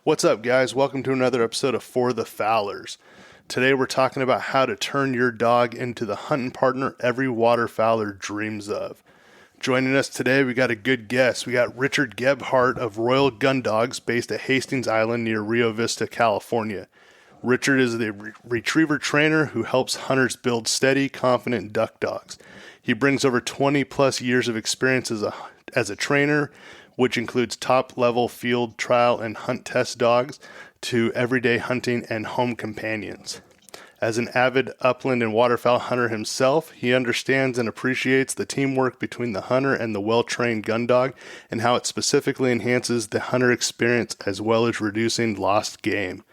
What's up, guys? Welcome to another episode of For the Fowlers. Today we're talking about how to turn your dog into the hunting partner every waterfowler dreams of. Joining us today, we got a good guest. We got Richard Gebhart of Royal Gun Dogs based at Hastings Island near Rio Vista, California. Richard is the retriever trainer who helps hunters build steady, confident duck dogs. He brings over 20 plus years of experience as a trainer, which includes top-level field trial and hunt test dogs to everyday hunting and home companions. As an avid upland and waterfowl hunter himself, he understands and appreciates the teamwork between the hunter and the well-trained gun dog and how it specifically enhances the hunter experience as well as reducing lost game.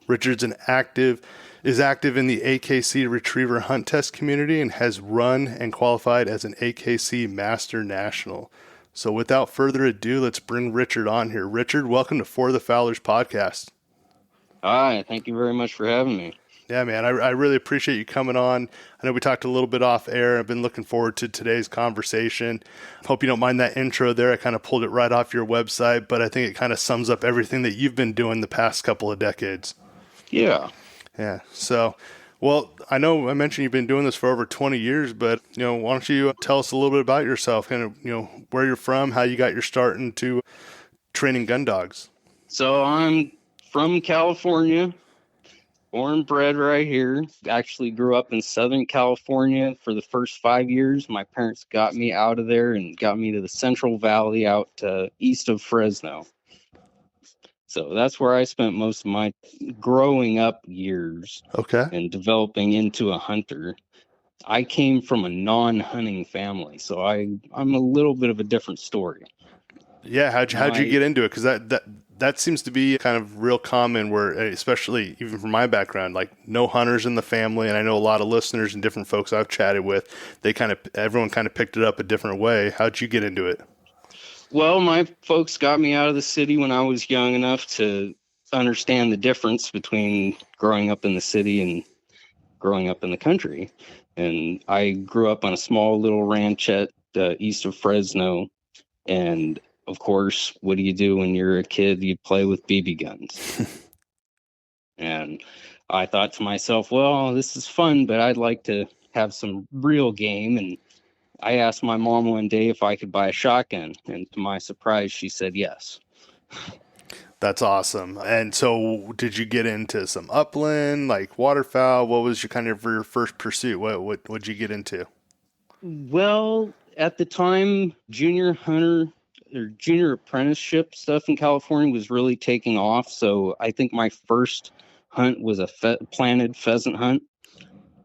Richard's is active in the AKC Retriever Hunt Test community and has run and qualified as an AKC Master National. So without further ado, let's bring Richard on here. Richard, welcome to For the Fowlers podcast. Hi, thank you very much for having me. Yeah, man, I really appreciate you coming on. I know we talked a little bit off air. I've been looking forward to today's conversation. Hope you don't mind that intro there. I kind of pulled it right off your website, but I think it kind of sums up everything that you've been doing the past couple of decades. Yeah. Yeah. So, well, I know I mentioned you've been doing this for over 20 years, but, why don't you tell us a little bit about yourself, kind of, where you're from, how you got your start into training gun dogs. So I'm from California, born and bred right here. Actually grew up in Southern California for the first 5 years. My parents got me out of there and got me to the Central Valley out east of Fresno. So that's where I spent most of my growing up years. Okay. And developing into a hunter. I came from a non-hunting family, so I'm a little bit of a different story. Yeah, how'd you get into it? Because that seems to be kind of real common where, especially even from my background, like no hunters in the family. And I know a lot of listeners and different folks I've chatted with, everyone kind of picked it up a different way. How'd you get into it? Well, my folks got me out of the city when I was young enough to understand the difference between growing up in the city and growing up in the country. And I grew up on a small little ranchette east of Fresno. And of course, what do you do when you're a kid? You play with BB guns. And I thought to myself, well, this is fun, but I'd like to have some real game. And I asked my mom one day if I could buy a shotgun. And to my surprise, she said yes. That's awesome. And so did you get into some upland, like waterfowl? What was your first pursuit? What'd you get into? Well, at the time, junior hunter or junior apprenticeship stuff in California was really taking off. So I think my first hunt was a planted pheasant hunt.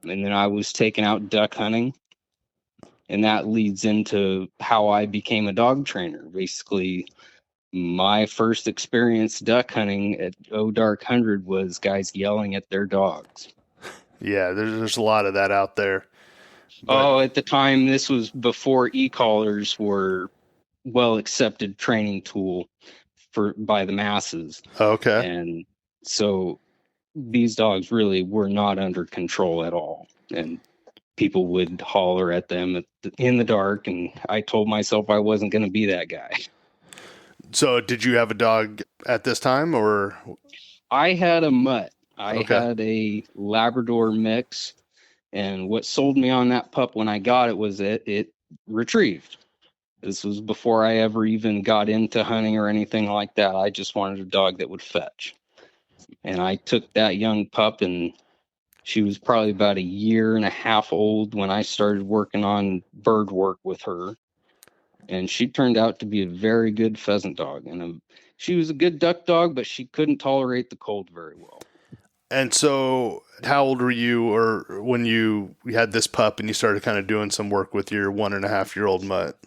And then I was taken out duck hunting. And that leads into how I became a dog trainer. Basically, my first experience duck hunting at Dark 100 was guys yelling at their dogs. Yeah, there's a lot of that out there. But at the time, this was before e-collars were well-accepted training tool by the masses. Okay. And so these dogs really were not under control at all. And people would holler at them in the dark, and I told myself I wasn't going to be that guy. So did you have a dog at this time, or? I had a mutt. I had a Labrador mix, and what sold me on that pup when I got it was it retrieved. This was before I ever even got into hunting or anything like that. I just wanted a dog that would fetch. And I took that young pup, and she was probably about a year and a half old when I started working on bird work with her. And she turned out to be a very good pheasant dog. And she was a good duck dog, but she couldn't tolerate the cold very well. And so how old were you or when you had this pup and you started kind of doing some work with your 1.5-year-old mutt?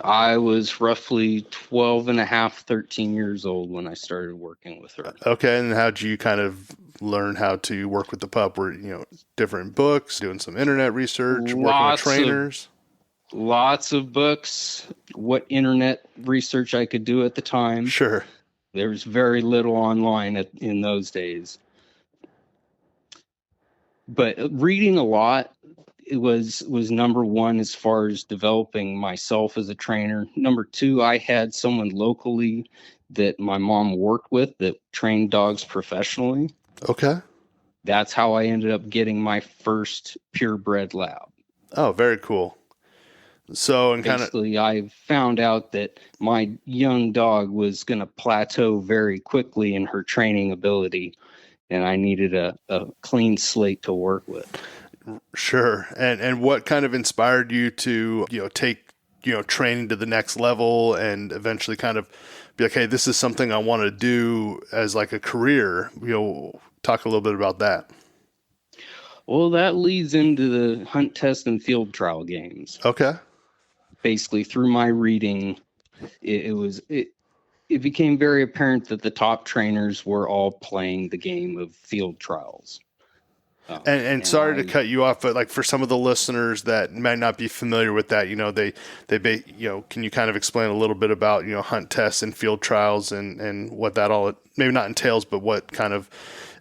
I was roughly 12 and a half, 13 years old when I started working with her. Okay. And how'd you kind of learn how to work with the pup? Were, different books, doing some internet research, working with trainers? Lots of books, what internet research I could do at the time. Sure. There was very little online in those days. But reading a lot it was number one as far as developing myself as a trainer. Number two, I had someone locally that my mom worked with that trained dogs professionally. Okay. That's how I ended up getting my first purebred lab. Oh, very cool. So, and kind of, Basically, I found out that my young dog was going to plateau very quickly in her training ability, and I needed a clean slate to work with. sure. And what kind of inspired you to, take, training to the next level and eventually kind of be like, hey, this is something I want to do as like a career? Talk a little bit about that. Well, that leads into the hunt, test, and field trial games. Okay. Basically, through my reading, it became very apparent that the top trainers were all playing the game of field trials. And sorry to cut you off, but like for some of the listeners that might not be familiar with that, can you kind of explain a little bit about, hunt tests and field trials and what that all maybe not entails, but what kind of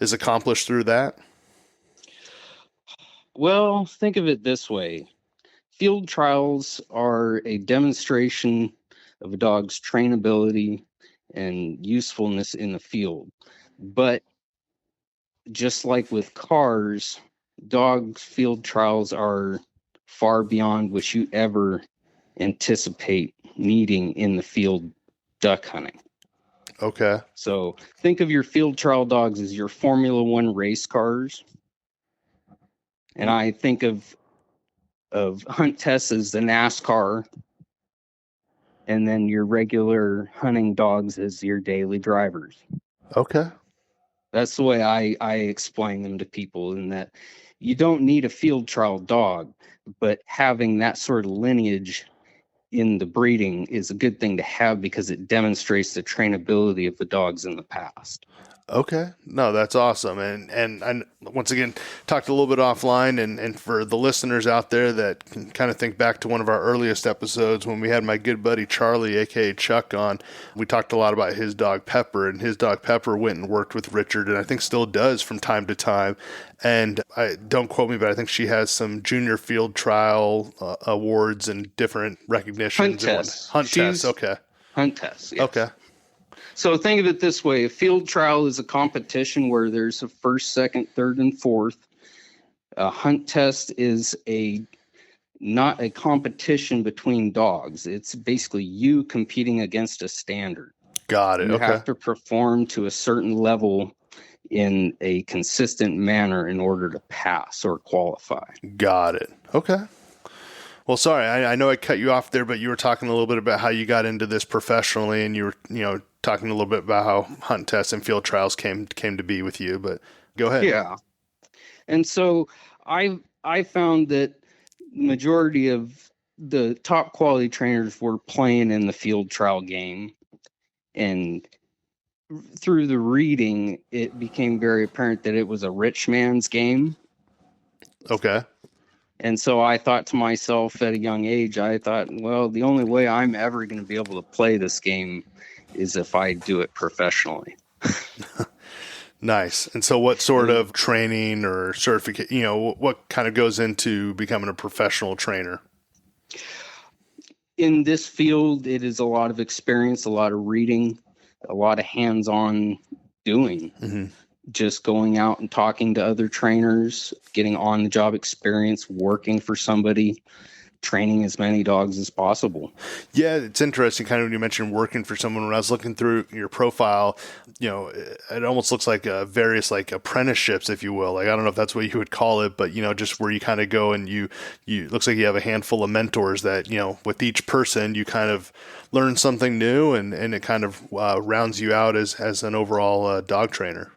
is accomplished through that? Well, think of it this way. Field trials are a demonstration of a dog's trainability and usefulness in the field. But just like with cars, dog field trials are far beyond what you ever anticipate needing in the field duck hunting. Okay. So think of your field trial dogs as your Formula One race cars. And I think of hunt tests as the NASCAR, and then your regular hunting dogs as your daily drivers. Okay. That's the way I explain them to people, in that you don't need a field trial dog, but having that sort of lineage in the breeding is a good thing to have because it demonstrates the trainability of the dogs in the past. Okay. No, that's awesome. And I, once again, talked a little bit offline, and for the listeners out there that can kind of think back to one of our earliest episodes when we had my good buddy Charlie, aka Chuck, on, we talked a lot about his dog Pepper, and his dog Pepper went and worked with Richard, and I think still does from time to time. And don't quote me, but I think she has some junior field trial awards and different recognitions. Hunt tests. Okay. Hunt tests. Yes. Okay. So think of it this way. A field trial is a competition where there's a first, second, third, and fourth. A hunt test is not a competition between dogs. It's basically you competing against a standard. Got it. You have to perform to a certain level in a consistent manner in order to pass or qualify. Got it. Okay. Well, sorry, I know I cut you off there, but you were talking a little bit about how you got into this professionally, and you were, talking a little bit about how hunt tests and field trials came to be with you, but go ahead. Yeah. And so I found that majority of the top quality trainers were playing in the field trial game, and through the reading, it became very apparent that it was a rich man's game. Okay. And so I thought to myself at a young age, well, the only way I'm ever going to be able to play this game is if I do it professionally. Nice. And so what sort of training or certification, what kind of goes into becoming a professional trainer? In this field, it is a lot of experience, a lot of reading, a lot of hands-on doing. Mm-hmm. Just going out and talking to other trainers, getting on-the-job experience, working for somebody, training as many dogs as possible. Yeah, it's interesting kind of when you mentioned working for someone. When I was looking through your profile, it almost looks like various like apprenticeships, if you will. Like, I don't know if that's what you would call it, but, just where you kind of go and you looks like you have a handful of mentors that, with each person, you kind of learn something new and it kind of rounds you out as an overall dog trainer.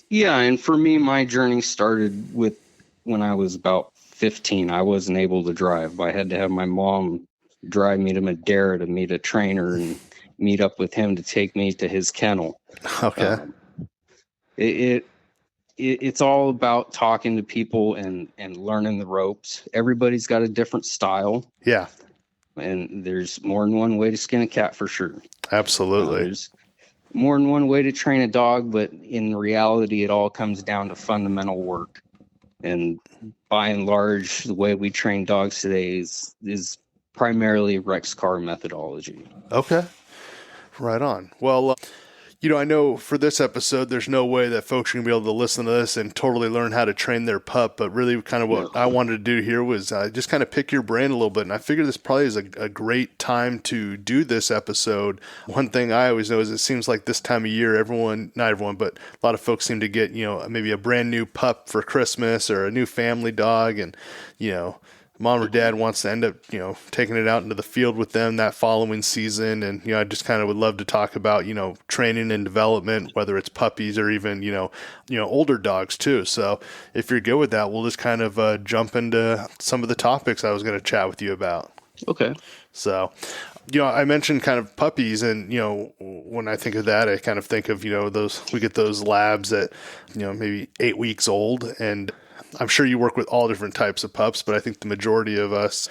Yeah, and for me, my journey started with when I was about 15. I wasn't able to drive. I had to have my mom drive me to Madera to meet a trainer and meet up with him to take me to his kennel. Okay. It's all about talking to people and learning the ropes. Everybody's got a different style. Yeah. And there's more than one way to skin a cat for sure. Absolutely. There's more than one way to train a dog, but in reality, it all comes down to fundamental work. And by and large, the way we train dogs today is primarily Rex car methodology. Okay. Right on. Well, I know for this episode, there's no way that folks are going to be able to listen to this and totally learn how to train their pup. But really, kind of what I wanted to do here was just kind of pick your brain a little bit. And I figured this probably is a great time to do this episode. One thing I always know is it seems like this time of year, not everyone, but a lot of folks seem to get, maybe a brand new pup for Christmas or a new family dog. And, mom or dad wants to end up, taking it out into the field with them that following season. And, I just kind of would love to talk about, training and development, whether it's puppies or even, older dogs too. So if you're good with that, we'll just kind of jump into some of the topics I was going to chat with you about. Okay. So, I mentioned kind of puppies, and, when I think of that, I kind of think of, we get those labs at, maybe 8 weeks old. And I'm sure you work with all different types of pups, but I think the majority of us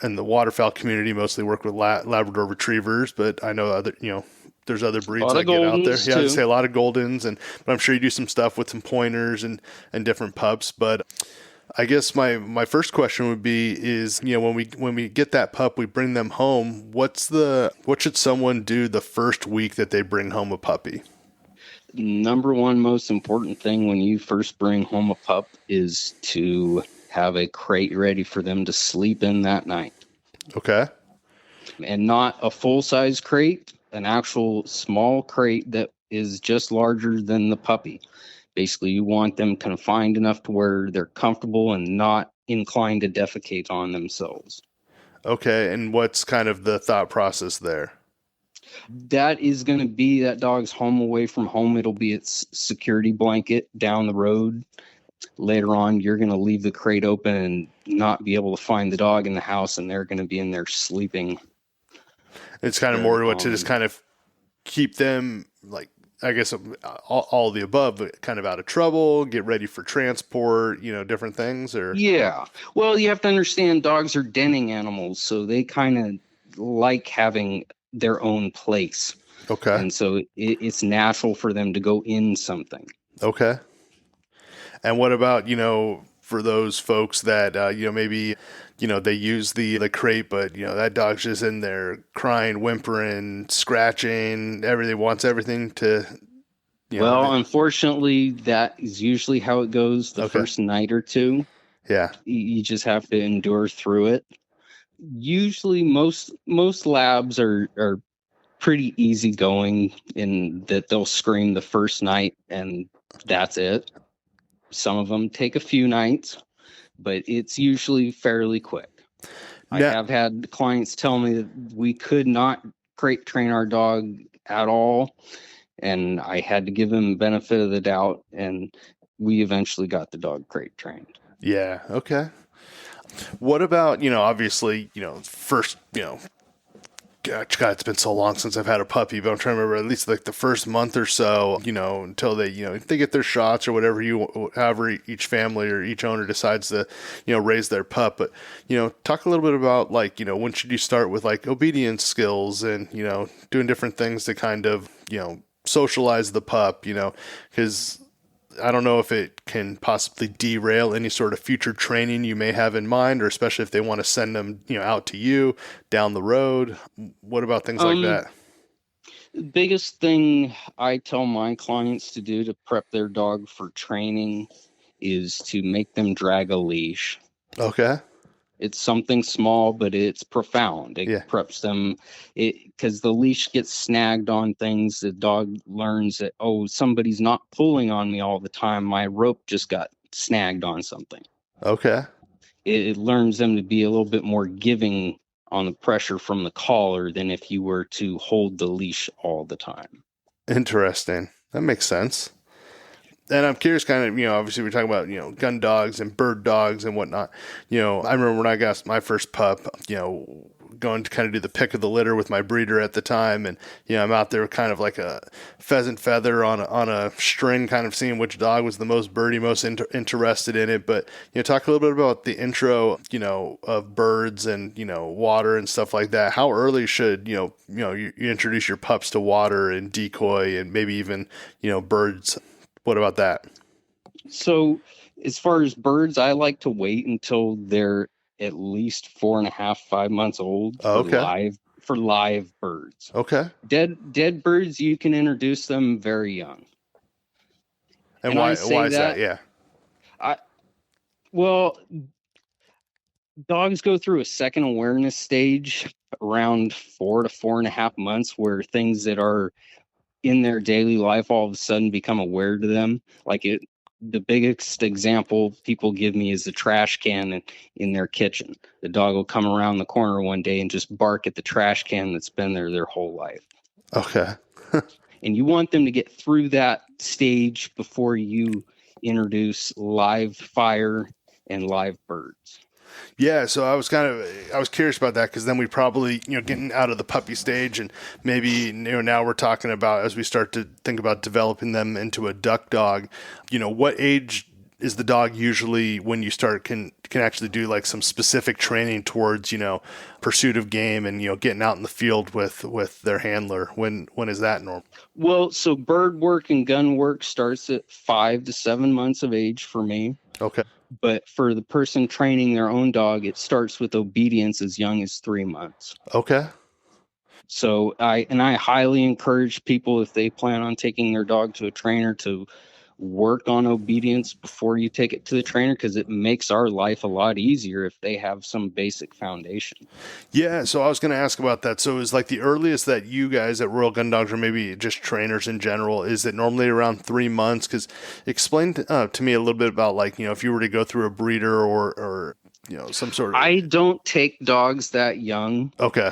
in the waterfowl community mostly work with Labrador retrievers, but I know there's other breeds that get out there. Yeah, I'd say a lot of Goldens, but I'm sure you do some stuff with some pointers and different pups. But I guess my first question would be is, when we get that pup, we bring them home. What should someone do the first week that they bring home a puppy? Number one most important thing when you first bring home a pup is to have a crate ready for them to sleep in that night. Okay. And not a full-size crate, an actual small crate that is just larger than the puppy. Basically, you want them confined enough to where they're comfortable and not inclined to defecate on themselves. Okay, and what's kind of the thought process there? That is going to be that dog's home away from home. It'll be its security blanket down the road. Later on, you're going to leave the crate open and not be able to find the dog in the house, and they're going to be in there sleeping. It's kind of more to just kind of keep them, like, I guess all of the above, but kind of out of trouble, get ready for transport, different things, or? Yeah. Well, you have to understand dogs are denning animals, so they kind of like having their own place. Okay. And so it's natural for them to go in something. Okay. And what about, for those folks that, maybe, they use the crate, but, that dog's just in there crying, whimpering, scratching, wants everything to, unfortunately, that is usually how it goes the first night or two. Yeah. You just have to endure through it. Usually most labs are pretty easygoing in that they'll scream the first night and that's it. Some of them take a few nights, but it's usually fairly quick. I have had clients tell me that we could not crate train our dog at all, and I had to give them the benefit of the doubt, and we eventually got the dog crate trained. Yeah. Okay. What about, obviously, first, God, it's been so long since I've had a puppy, but I'm trying to remember at least like the first month or so, until they, they get their shots or however each family or each owner decides to, raise their pup. But, talk a little bit about like, when should you start with like obedience skills and, doing different things to kind of, socialize the pup, because I don't know if it can possibly derail any sort of future training you may have in mind, or especially if they want to send them, out to you down the road. What about things like that? The biggest thing I tell my clients to do to prep their dog for training is to make them drag a leash. Okay. It's something small, but it's profound. It preps them because the leash gets snagged on things. The dog learns that, somebody's not pulling on me all the time. My rope just got snagged on something. Okay. It learns them to be a little bit more giving on the pressure from the collar than if you were to hold the leash all the time. Interesting. That makes sense. And I'm curious, kind of, obviously we're talking about, gun dogs and bird dogs and whatnot. I remember when I got my first pup, going to kind of do the pick of the litter with my breeder at the time. And, I'm out there kind of like a pheasant feather on a string, kind of seeing which dog was the most birdy, most interested in it. But, talk a little bit about the intro, of birds and, water and stuff like that. How early should, you introduce your pups to water and decoy and maybe even, birds? What about that? So As far as birds, I like to wait until they're at least 4.5, 5 months old Oh, okay. for live birds. Okay. Dead birds, you can introduce them very young. And And I why say is that? that Yeah. I well, dogs go through a second awareness stage around 4 to 4.5 months where things that are in their daily life all of a sudden become aware to them. The biggest example people give me is the trash can in their kitchen. The dog will come around the corner one day and just bark at the trash can that's been there their whole life. Okay. And you want them to get through that stage before you introduce live fire and live birds. Yeah, so I was curious about that because then we probably getting out of the puppy stage and maybe now we're talking about as we start to think about developing them into a duck dog. What age is the dog usually when you start can actually do like some specific training towards pursuit of game and getting out in the field with their handler? When is that normal? Well, so bird work and gun work starts at 5 to 7 months of age for me. Okay. But for the person training their own dog, it starts with obedience as young as 3 months. Okay. So I highly encourage people, if they plan on taking their dog to a trainer, to work on obedience before you take it to the trainer, because it makes our life a lot easier if they have some basic foundation. Yeah, so I was going to ask about that. So is like the earliest that you guys at Royal Gun Dogs, or maybe just trainers in general, is it normally around 3 months? Because explain to me a little bit about if you were to go through a breeder or some sort of. I don't take dogs that young. Okay.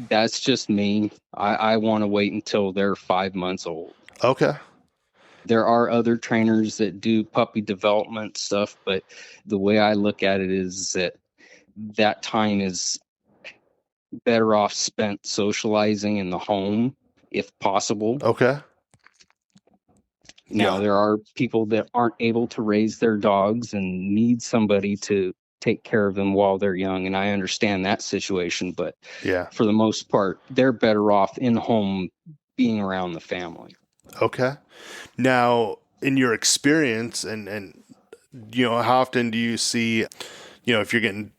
That's just me. I want to wait until they're 5 months old. Okay. There are other trainers that do puppy development stuff, but the way I look at it is that time is better off spent socializing in the home, if possible. Okay. Now, Yeah. there are people that aren't able to raise their dogs and need somebody to take care of them while they're young, and I understand that situation, but Yeah. for the most part, they're better off in home being around the family. Okay. Now, in your experience, and how often do you see, if you're getting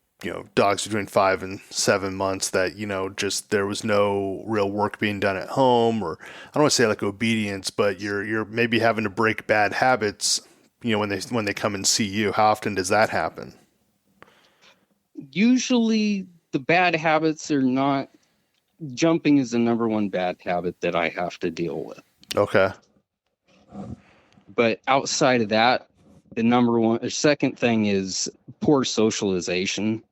dogs between 5 and 7 months that just there was no real work being done at home, or I don't want to say like obedience, but you're maybe having to break bad habits, when they come and see you. How often does that happen? Usually, the bad habits are not. Jumping is the number one bad habit that I have to deal with. Okay. But outside of that, the number one or second thing is poor socialization.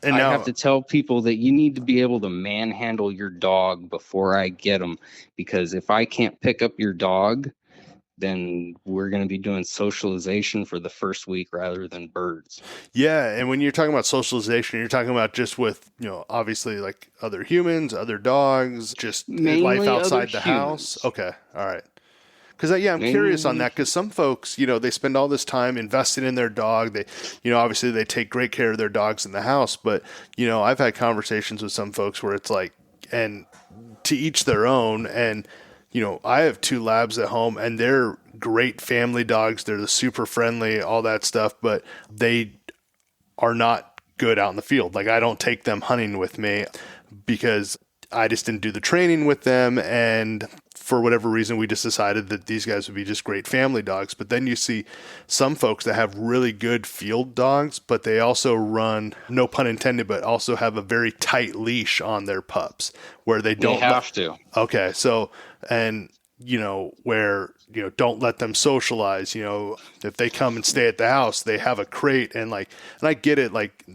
And I now, have to tell people that you need to be able to manhandle your dog before I get them, because if I can't pick up your dog, then we're going to be doing socialization for the first week rather than birds. yeah, and when you're talking about socialization, you're talking about just with obviously like other humans, other dogs, just life Mainly outside other the house. humans. Okay, all right. Because I'm curious on that. Because some folks, they spend all this time investing in their dog. They, obviously they take great care of their dogs in the house. But I've had conversations with some folks where it's like, and to each their own. And I have 2 labs at home, and they're great family dogs. They're super friendly, all that stuff. But they are not good out in the field. Like I don't take them hunting with me because I just didn't do the training with them, and for whatever reason, we just decided that these guys would be just great family dogs. But then you see some folks that have really good field dogs, but they also run, no pun intended, but also have a very tight leash on their pups where they don't have to. Okay. So, and where, don't let them socialize, if they come and stay at the house, they have a crate and I get it. Like,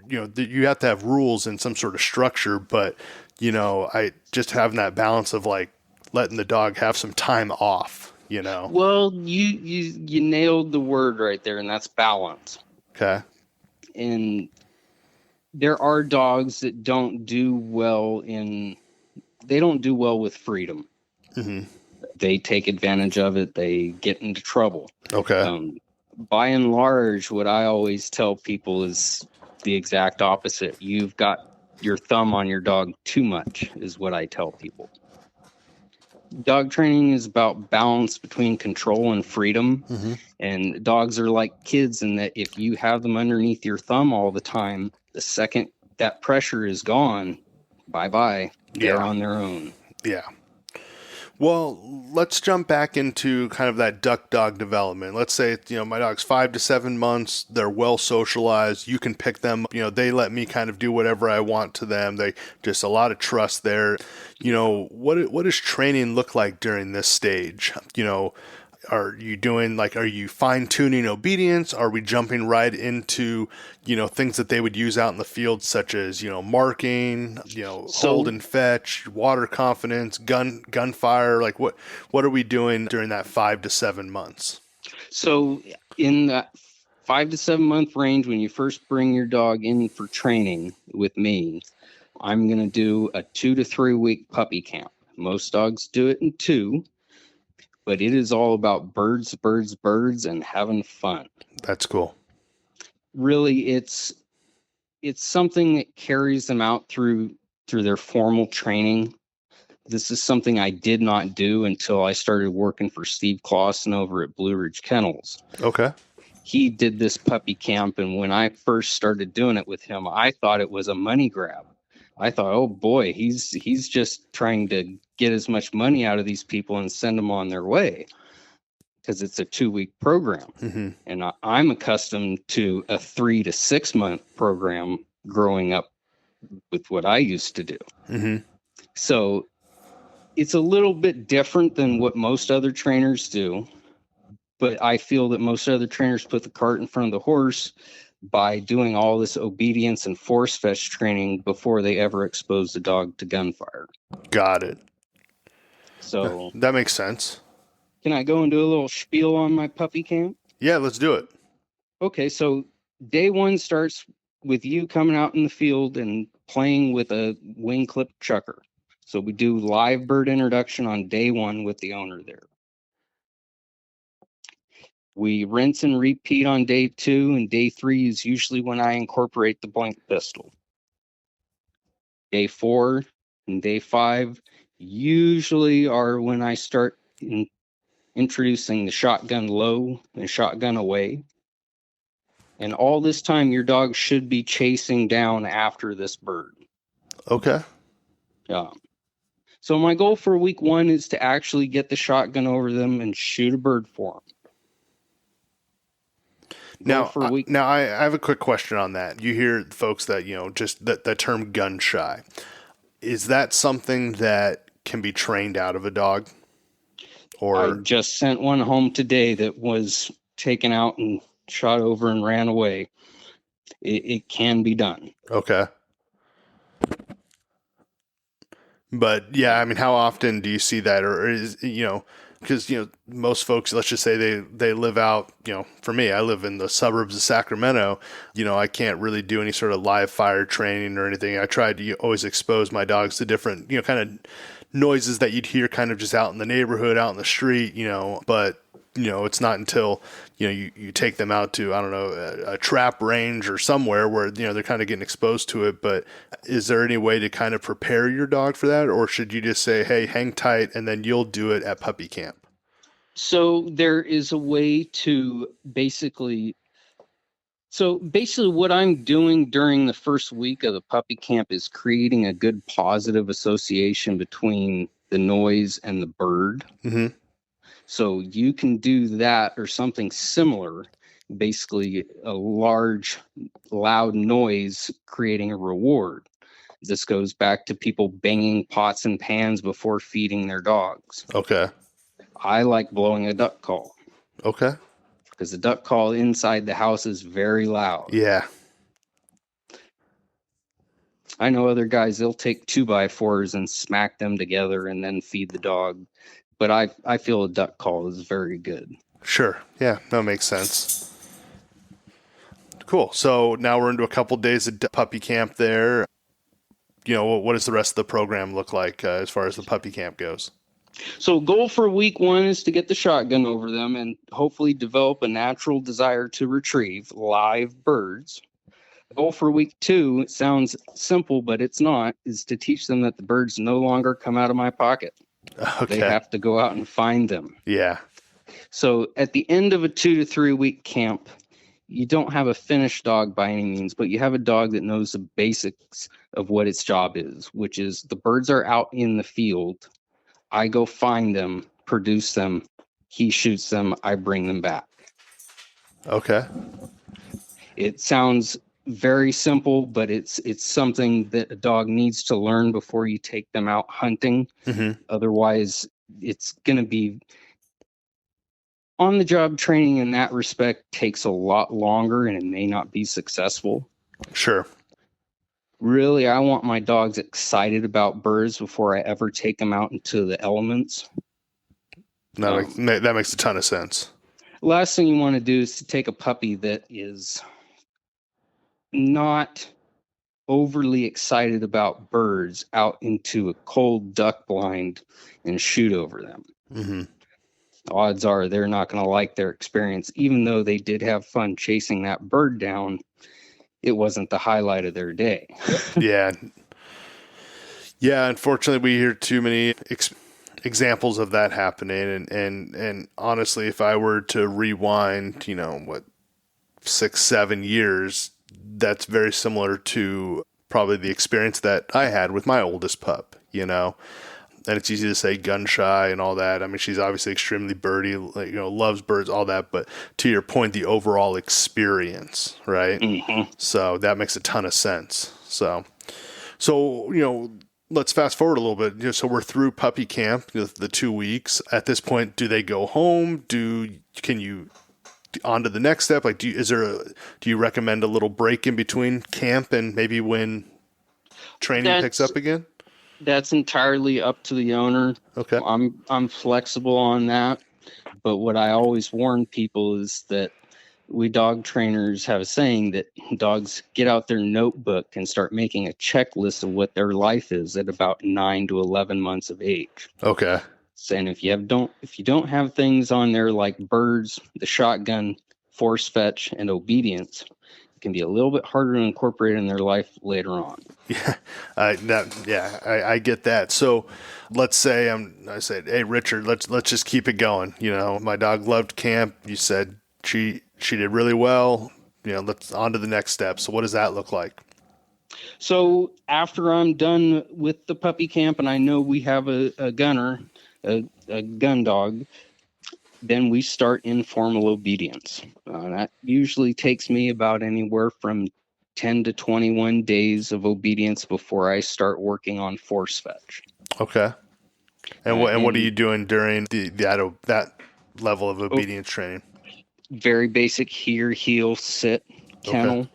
you have to have rules and some sort of structure, but I just having that balance of like letting the dog have some time off, Well, you nailed the word right there, and that's balance. Okay. And there are dogs that don't do well with freedom. Mm-hmm. They take advantage of it. They get into trouble. Okay. By and large, what I always tell people is the exact opposite. You've got your thumb on your dog too much, is what I tell people. dog training is about balance between control and freedom. Mm-hmm. And dogs are like kids in that if you have them underneath your thumb all the time, the second that pressure is gone, bye-bye, they're on their own. Yeah. Well, let's jump back into kind of that duck dog development. Let's say, my dog's 5 to 7 months. They're well socialized. You can pick them. They let me kind of do whatever I want to them. They just a lot of trust there. What does training look like during this stage? Are you fine tuning obedience? Are we jumping right into, things that they would use out in the field, such as, marking, hold and fetch, water confidence, gunfire? Like what are we doing during that 5 to 7 months? So in that 5 to 7 month range, when you first bring your dog in for training with me, I'm going to do a 2 to 3 week puppy camp. Most dogs do it in 2. But it is all about birds, birds, birds, and having fun. That's cool. Really, it's something that carries them out through their formal training. This is something I did not do until I started working for Steve Clausen over at Blue Ridge Kennels. Okay. He did this puppy camp, and when I first started doing it with him, I thought it was a money grab. I thought, oh boy, he's just trying to get as much money out of these people and send them on their way, because it's a 2-week program. Mm-hmm. And I'm accustomed to a 3 to 6 month program growing up with what I used to do. Mm-hmm. So it's a little bit different than what most other trainers do. But I feel that most other trainers put the cart in front of the horse by doing all this obedience and force fetch training before they ever expose the dog to gunfire. Got it. So that makes sense. Can I go and do a little spiel on my puppy camp? Yeah, let's do it. Okay, so day 1 starts with you coming out in the field and playing with a wing clip chucker. So we do live bird introduction on day 1 with the owner there. We rinse and repeat on day 2, and day 3 is usually when I incorporate the blank pistol. Day 4 and day 5 usually are when I start introducing the shotgun low and shotgun away. And all this time, your dog should be chasing down after this bird. Okay. Yeah. So my goal for week 1 is to actually get the shotgun over them and shoot a bird for them. Now, I have a quick question on that. You hear folks that, just the term gun shy. Is that something that can be trained out of a dog? Or I just sent one home today that was taken out and shot over and ran away. It can be done. Okay. But yeah, I mean, how often do you see that? Or is, because, most folks, let's just say they live out, for me, I live in the suburbs of Sacramento. I can't really do any sort of live fire training or anything. I try to always expose my dogs to different, kind of noises that you'd hear kind of just out in the neighborhood, out in the street, but it's not until, you take them out to, I don't know, a trap range or somewhere where, they're kind of getting exposed to it. But is there any way to kind of prepare your dog for that? Or should you just say, hey, hang tight, and then you'll do it at puppy camp? So there is a way to basically what I'm doing during the first week of the puppy camp is creating a good positive association between the noise and the bird. Mm-hmm. So you can do that or something similar, basically a large, loud noise creating a reward. This goes back to people banging pots and pans before feeding their dogs. Okay. I like blowing a duck call. Okay. Because the duck call inside the house is very loud. Yeah. I know other guys, they'll take 2x4s and smack them together and then feed the dog. But I feel a duck call is very good. Sure. Yeah, that makes sense. Cool. So now we're into a couple days of puppy camp there. What does the rest of the program look like as far as the puppy camp goes? So goal for week 1 is to get the shotgun over them and hopefully develop a natural desire to retrieve live birds. Goal for week 2, it sounds simple, but it's not, is to teach them that the birds no longer come out of my pocket. They Okay. have to go out and find them. Yeah. So at the end of a 2 to 3 week camp, you don't have a finished dog by any means, but you have a dog that knows the basics of what its job is, which is the birds are out in the field. I go find them, produce them. He shoots them. I bring them back. Okay. It sounds very simple, but it's something that a dog needs to learn before you take them out hunting. Mm-hmm. Otherwise, it's going to be on the job training in that respect takes a lot longer and it may not be successful. Sure. Really, I want my dogs excited about birds before I ever take them out into the elements. That makes a ton of sense. Last thing you want to do is to take a puppy that is not overly excited about birds out into a cold duck blind and shoot over them. Mm-hmm. Odds are they're not going to like their experience, even though they did have fun chasing that bird down. It wasn't the highlight of their day. Yeah. Yeah. Unfortunately, we hear too many examples of that happening. And honestly, if I were to rewind, 6, 7 years, that's very similar to probably the experience that I had with my oldest pup, and it's easy to say gun shy and all that. I mean, she's obviously extremely birdy, loves birds, all that. But to your point, the overall experience, right? Mm-hmm. So that makes a ton of sense. So, let's fast forward a little bit. So we're through puppy camp, the 2 weeks. At this point, do they go home? Can you on to the next step? Like, do you recommend a little break in between camp and maybe when training picks up again? That's entirely up to the owner. Okay. I'm flexible on that. But what I always warn people is that we dog trainers have a saying that dogs get out their notebook and start making a checklist of what their life is at about 9 to 11 months of age. Okay. And if you don't have things on there like birds, the shotgun, force fetch, and obedience, it can be a little bit harder to incorporate in their life later on. Yeah, I get that. So let's say I said, hey Richard, let's just keep it going. My dog loved camp. You said she did really well. Let's on to the next step. So what does that look like? So after I'm done with the puppy camp and I know we have a gunner, a gun dog, then we start informal obedience. That usually takes me about anywhere from 10 to 21 days of obedience before I start working on force fetch. Okay. And what are you doing during that level of obedience training? Very basic hear, heel, sit, kennel. Okay.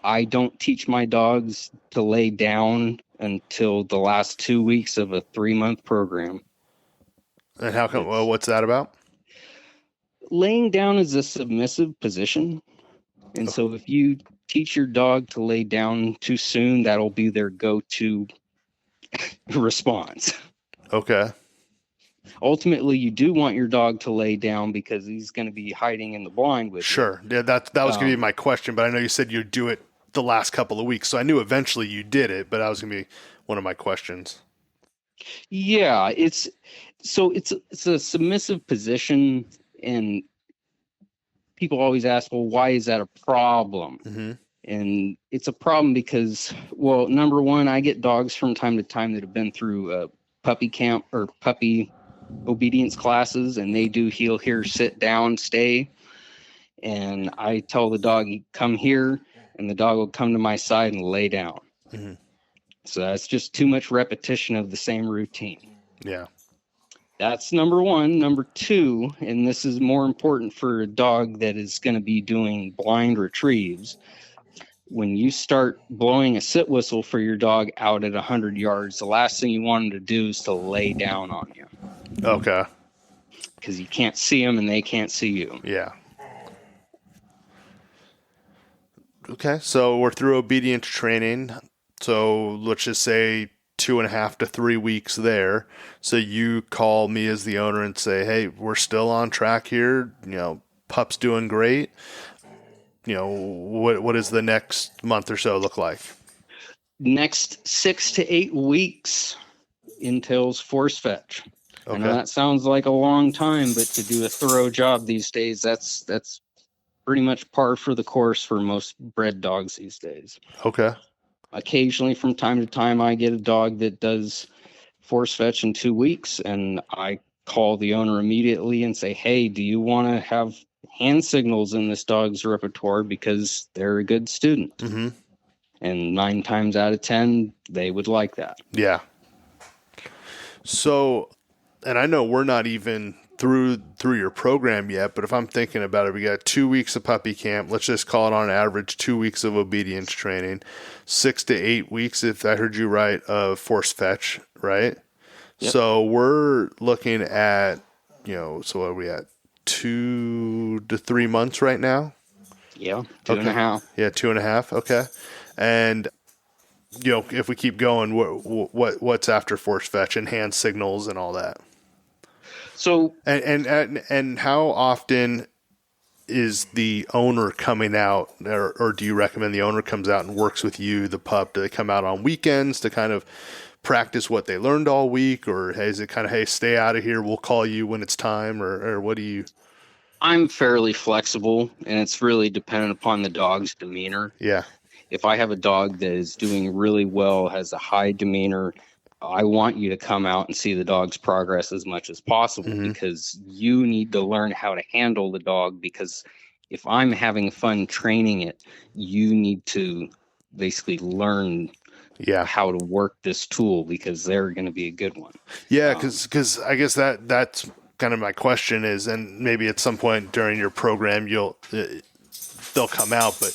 I don't teach my dogs to lay down until the last 2 weeks of a 3-month program. And how come? What's that about? Laying down is a submissive position. And so if you teach your dog to lay down too soon, that'll be their go-to response. Okay. Ultimately, you do want your dog to lay down because he's going to be hiding in the blind with you. Sure. Yeah, that was going to be my question, but I know you said you'd do it the last couple of weeks, so I knew eventually you did it, but that was going to be one of my questions. Yeah, it's a submissive position, and people always ask, well, why is that a problem? Mm-hmm. And it's a problem because, well, number one, I get dogs from time to time that have been through puppy camp or puppy obedience classes, and they do heel, here, sit down, stay. And I tell the dog, come here, and the dog will come to my side and lay down. Mm-hmm. So that's just too much repetition of the same routine. Yeah. That's number one. Number two, and this is more important for a dog that is going to be doing blind retrieves. When you start blowing a sit whistle for your dog out at 100 yards, the last thing you want them to do is to lay down on you. Okay. Because you can't see them and they can't see you. Yeah. Okay, so we're through obedience training. So let's just say 2.5 to 3 weeks there. So you call me as the owner and say, hey, we're still on track here. Pup's doing great. What does the next month or so look like? Next 6 to 8 weeks entails force fetch. I know that sounds like a long time, but to do a thorough job these days, that's pretty much par for the course for most bred dogs these days. Okay. Occasionally, from time to time, I get a dog that does force fetch in 2 weeks, and I call the owner immediately and say, hey, do you want to have hand signals in this dog's repertoire because they're a good student? Mm-hmm. And 9 times out of 10, they would like that. Yeah. So, and I know we're not even through your program yet, but if I'm thinking about it, we got 2 weeks of puppy camp. Let's just call it on average 2 weeks of obedience training, 6 to 8 weeks, if I heard you right, of force fetch, right? Yep. So we're looking at, so what are we at? 2 to 3 months right now? Yeah, 2.5. Yeah, 2.5. Okay. And if we keep going, what's after force fetch and hand signals and all that? So and how often is the owner coming out, or do you recommend the owner comes out and works with you, the pup? Do they come out on weekends to kind of practice what they learned all week, or hey, is it kind of, hey, stay out of here, we'll call you when it's time, or what do you? I'm fairly flexible, and it's really dependent upon the dog's demeanor. Yeah. If I have a dog that is doing really well, has a high demeanor, I want you to come out and see the dog's progress as much as possible, because you need to learn how to handle the dog. Because if I'm having fun training it, you need to basically learn how to work this tool, because they're going to be a good one. Yeah, because I guess that's kind of my question is, and maybe at some point during your program they'll come out, but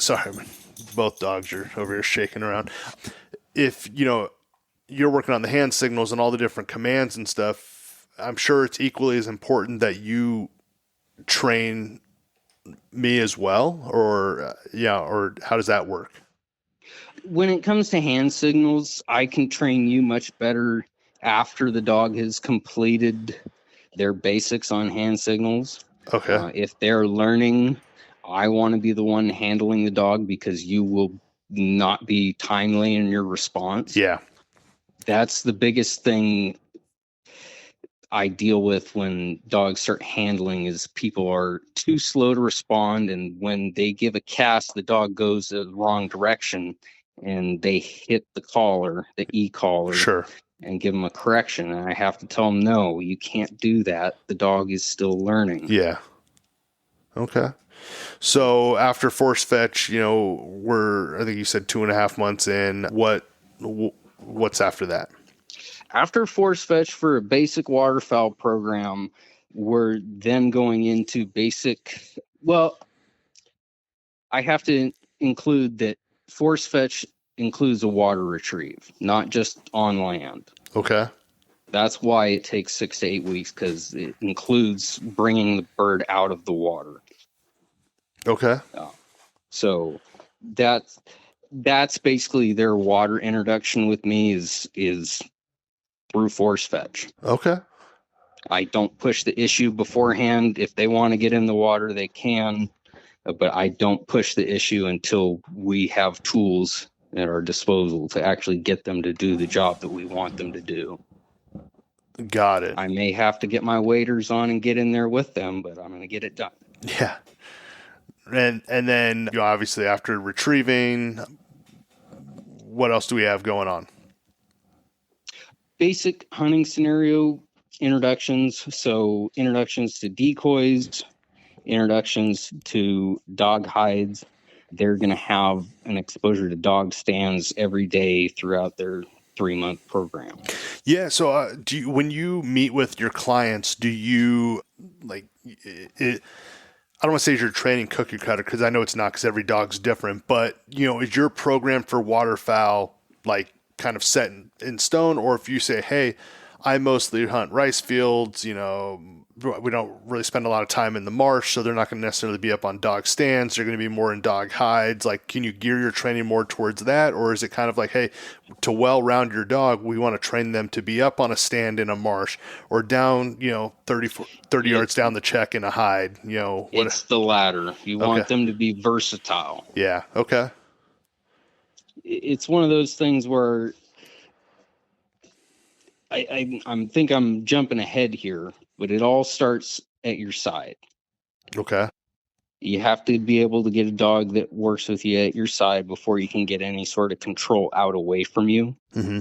sorry, both dogs are over here shaking around. If you're working on the hand signals and all the different commands and stuff, I'm sure it's equally as important that you train me as well, or how does that work? When it comes to hand signals, I can train you much better after the dog has completed their basics on hand signals. Okay. If they're learning, I want to be the one handling the dog, because you will not be timely in your response. Yeah. That's the biggest thing I deal with when dogs start handling, is people are too slow to respond, and when they give a cast, the dog goes the wrong direction and they hit the collar, the e-collar. Sure. And give them a correction, and I have to tell them, no, you can't do that. The dog is still learning. Yeah. Okay. So after force fetch, I think you said 2.5 months in. What's after that? After force fetch for a basic waterfowl program, we're then going into basic. Well, I have to include that force fetch includes a water retrieve, not just on land. Okay. That's why it takes 6 to 8 weeks, because it includes bringing the bird out of the water. Okay. So that's basically their water introduction with me is through force fetch. Okay. I don't push the issue beforehand. If they want to get in the water, they can, but I don't push the issue until we have tools at our disposal to actually get them to do the job that we want them to do. Got it. I may have to get my waders on and get in there with them, but I'm going to get it done. Yeah. And then obviously after retrieving, what else do we have going on? Basic hunting scenario introductions. So introductions to decoys, introductions to dog hides. They're going to have an exposure to dog stands every day throughout their 3-month program. Yeah. So when you meet with your clients, do you I don't want to say you're training cookie cutter, because I know it's not, because every dog's different, but is your program for waterfowl kind of set in stone? Or if you say, hey, I mostly hunt rice fields, we don't really spend a lot of time in the marsh, so they're not going to necessarily be up on dog stands. They're going to be more in dog hides. Can you gear your training more towards that? Or is it kind of like, hey, to well round your dog, we want to train them to be up on a stand in a marsh, or down, 30 yards down the check in a hide, It's the latter. You want them to be versatile. Yeah. Okay. It's one of those things where I think I'm jumping ahead here, but it all starts at your side. Okay. You have to be able to get a dog that works with you at your side before you can get any sort of control out away from you. Mm-hmm.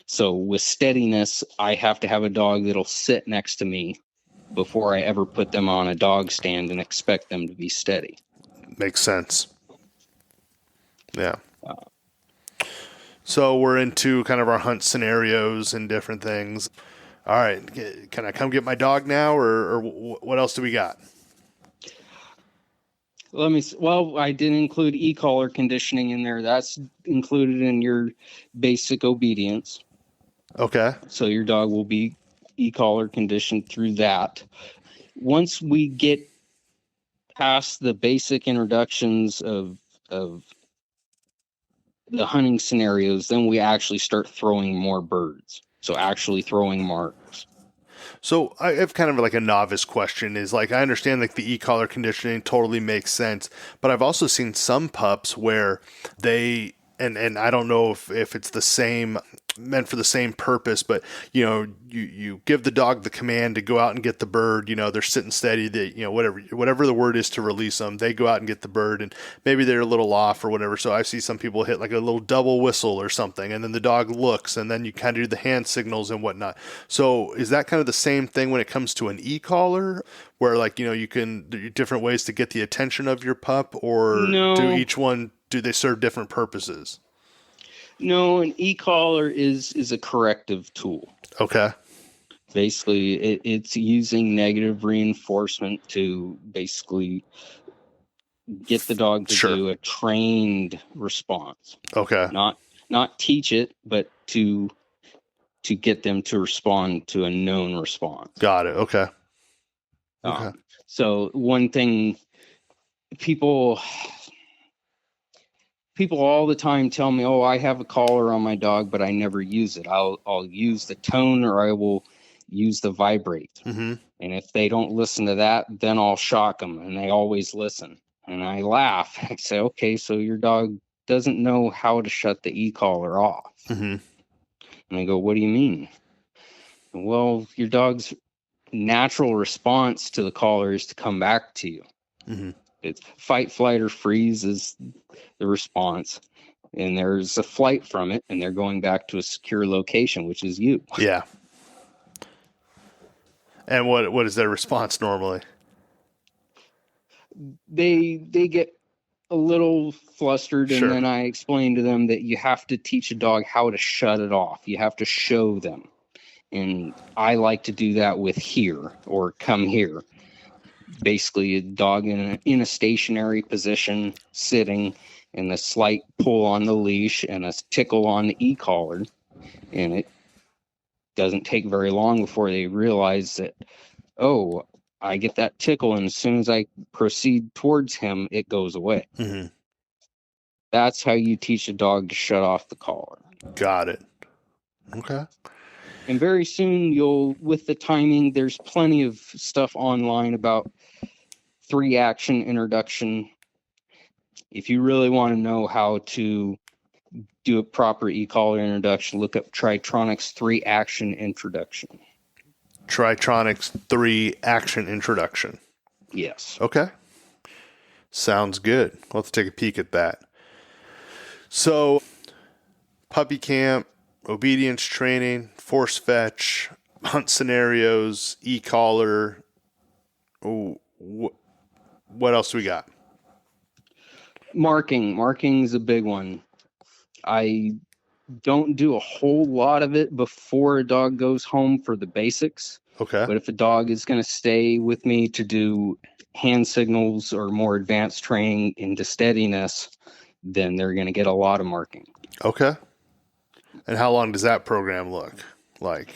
So with steadiness, I have to have a dog that'll sit next to me before I ever put them on a dog stand and expect them to be steady. Makes sense. Yeah. Uh, So we're into kind of our hunt scenarios and different things. All right. Can I come get my dog now, or what else do we got? Well, I did include e-collar conditioning in there. That's included in your basic obedience. Okay. So your dog will be e-collar conditioned through that. Once we get past the basic introductions of the hunting scenarios, then we actually start throwing more birds. So actually throwing marks. So I have kind of like a novice question is like, I understand like the e-collar conditioning totally makes sense, but I've also seen some pups where they, and I don't know if it's the same, meant for the same purpose, but you give the dog the command to go out and get the bird, they're sitting steady, whatever the word is to release them, they go out and get the bird, and maybe they're a little off or whatever. So I see some people hit like a little double whistle or something, and then the dog looks, and then you kind of do the hand signals and whatnot. So is that kind of the same thing when it comes to an e-collar, where like, you can, there are different ways to get the attention of your pup, or do they serve different purposes? No, an e-collar is a corrective tool. Okay. Basically, it's using negative reinforcement to basically get the dog to do a trained response. Okay. Not teach it, but to get them to respond to a known response. Got it. Okay. Okay. So one thing people all the time tell me, oh, I have a collar on my dog, but I never use it. I'll use the tone, or I will use the vibrate. Mm-hmm. And if they don't listen to that, then I'll shock them, and they always listen. And I laugh. I say, okay, so your dog doesn't know how to shut the e-collar off. Mm-hmm. And they go, what do you mean? Well, your dog's natural response to the collar is to come back to you. Mm-hmm. It's fight, flight, or freeze is the response. And there's a flight from it, and they're going back to a secure location, which is you. Yeah. And what is their response normally? They get a little flustered, and then I explain to them that you have to teach a dog how to shut it off. You have to show them. And I like to do that with here or come here. Basically, a dog in a stationary position, sitting, and a slight pull on the leash and a tickle on the e-collar. And it doesn't take very long before they realize that, oh, I get that tickle, and as soon as I proceed towards him, it goes away. Mm-hmm. That's how you teach a dog to shut off the collar. Got it. Okay. And very soon with the timing, there's plenty of stuff online about 3-action introduction. If you really want to know how to do a proper e-collar introduction, look up Tritronics 3-action introduction. Tritronics 3-action introduction. Yes. Okay. Sounds good. Let's take a peek at that. So, puppy camp, obedience training, force fetch, hunt scenarios, e-collar. Oh, what else do we got? Marking is a big one. I don't do a whole lot of it before a dog goes home for the basics. Okay. But if a dog is going to stay with me to do hand signals or more advanced training into steadiness, then they're going to get a lot of marking. Okay. And how long does that program look like?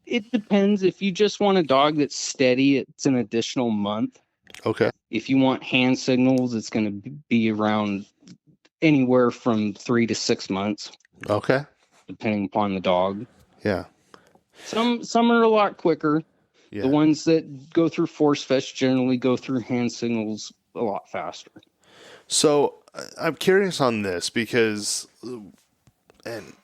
It depends. If you just want a dog that's steady, it's an additional month. Okay. If you want hand signals, it's going to be around anywhere from 3 to 6 months. Okay. Depending upon the dog. Yeah. Some are a lot quicker. Yeah. The ones that go through force fetch generally go through hand signals a lot faster. So I'm curious on this because, and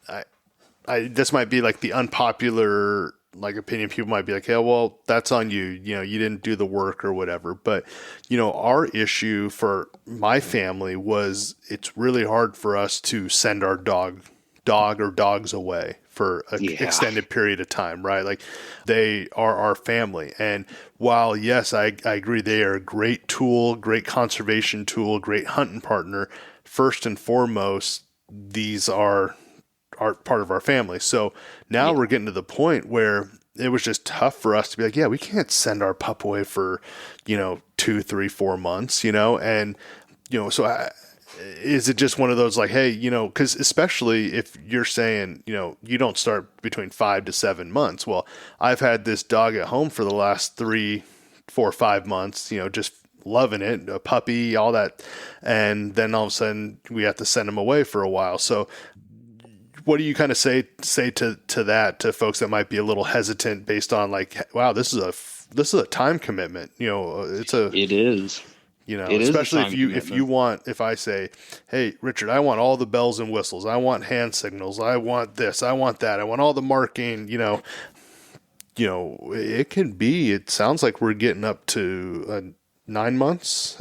this might be like the unpopular like opinion. People might be like, "Yeah, well, that's on you. You know, you didn't do the work or whatever." But our issue for my family was it's really hard for us to send our dog or dogs away for an extended period of time, right? Like they are our family. And while, yes, I agree, they are a great tool, great conservation tool, great hunting partner, first and foremost, these are part of our family. So now we're getting to the point where it was just tough for us to be like, yeah, we can't send our pup away for, 2, 3, 4 months, and, so is it just one of those like, hey, because especially if you're saying, you don't start between 5 to 7 months. Well, I've had this dog at home for the last 3, 4, 5 months, just loving it, a puppy, all that. And then all of a sudden we have to send him away for a while. So what do you kind of say to that, to folks that might be a little hesitant based on like, wow, this is a time commitment, it is. Especially if I say, hey, Richard, I want all the bells and whistles. I want hand signals. I want this. I want that. I want all the marking, it sounds like we're getting up to 9 months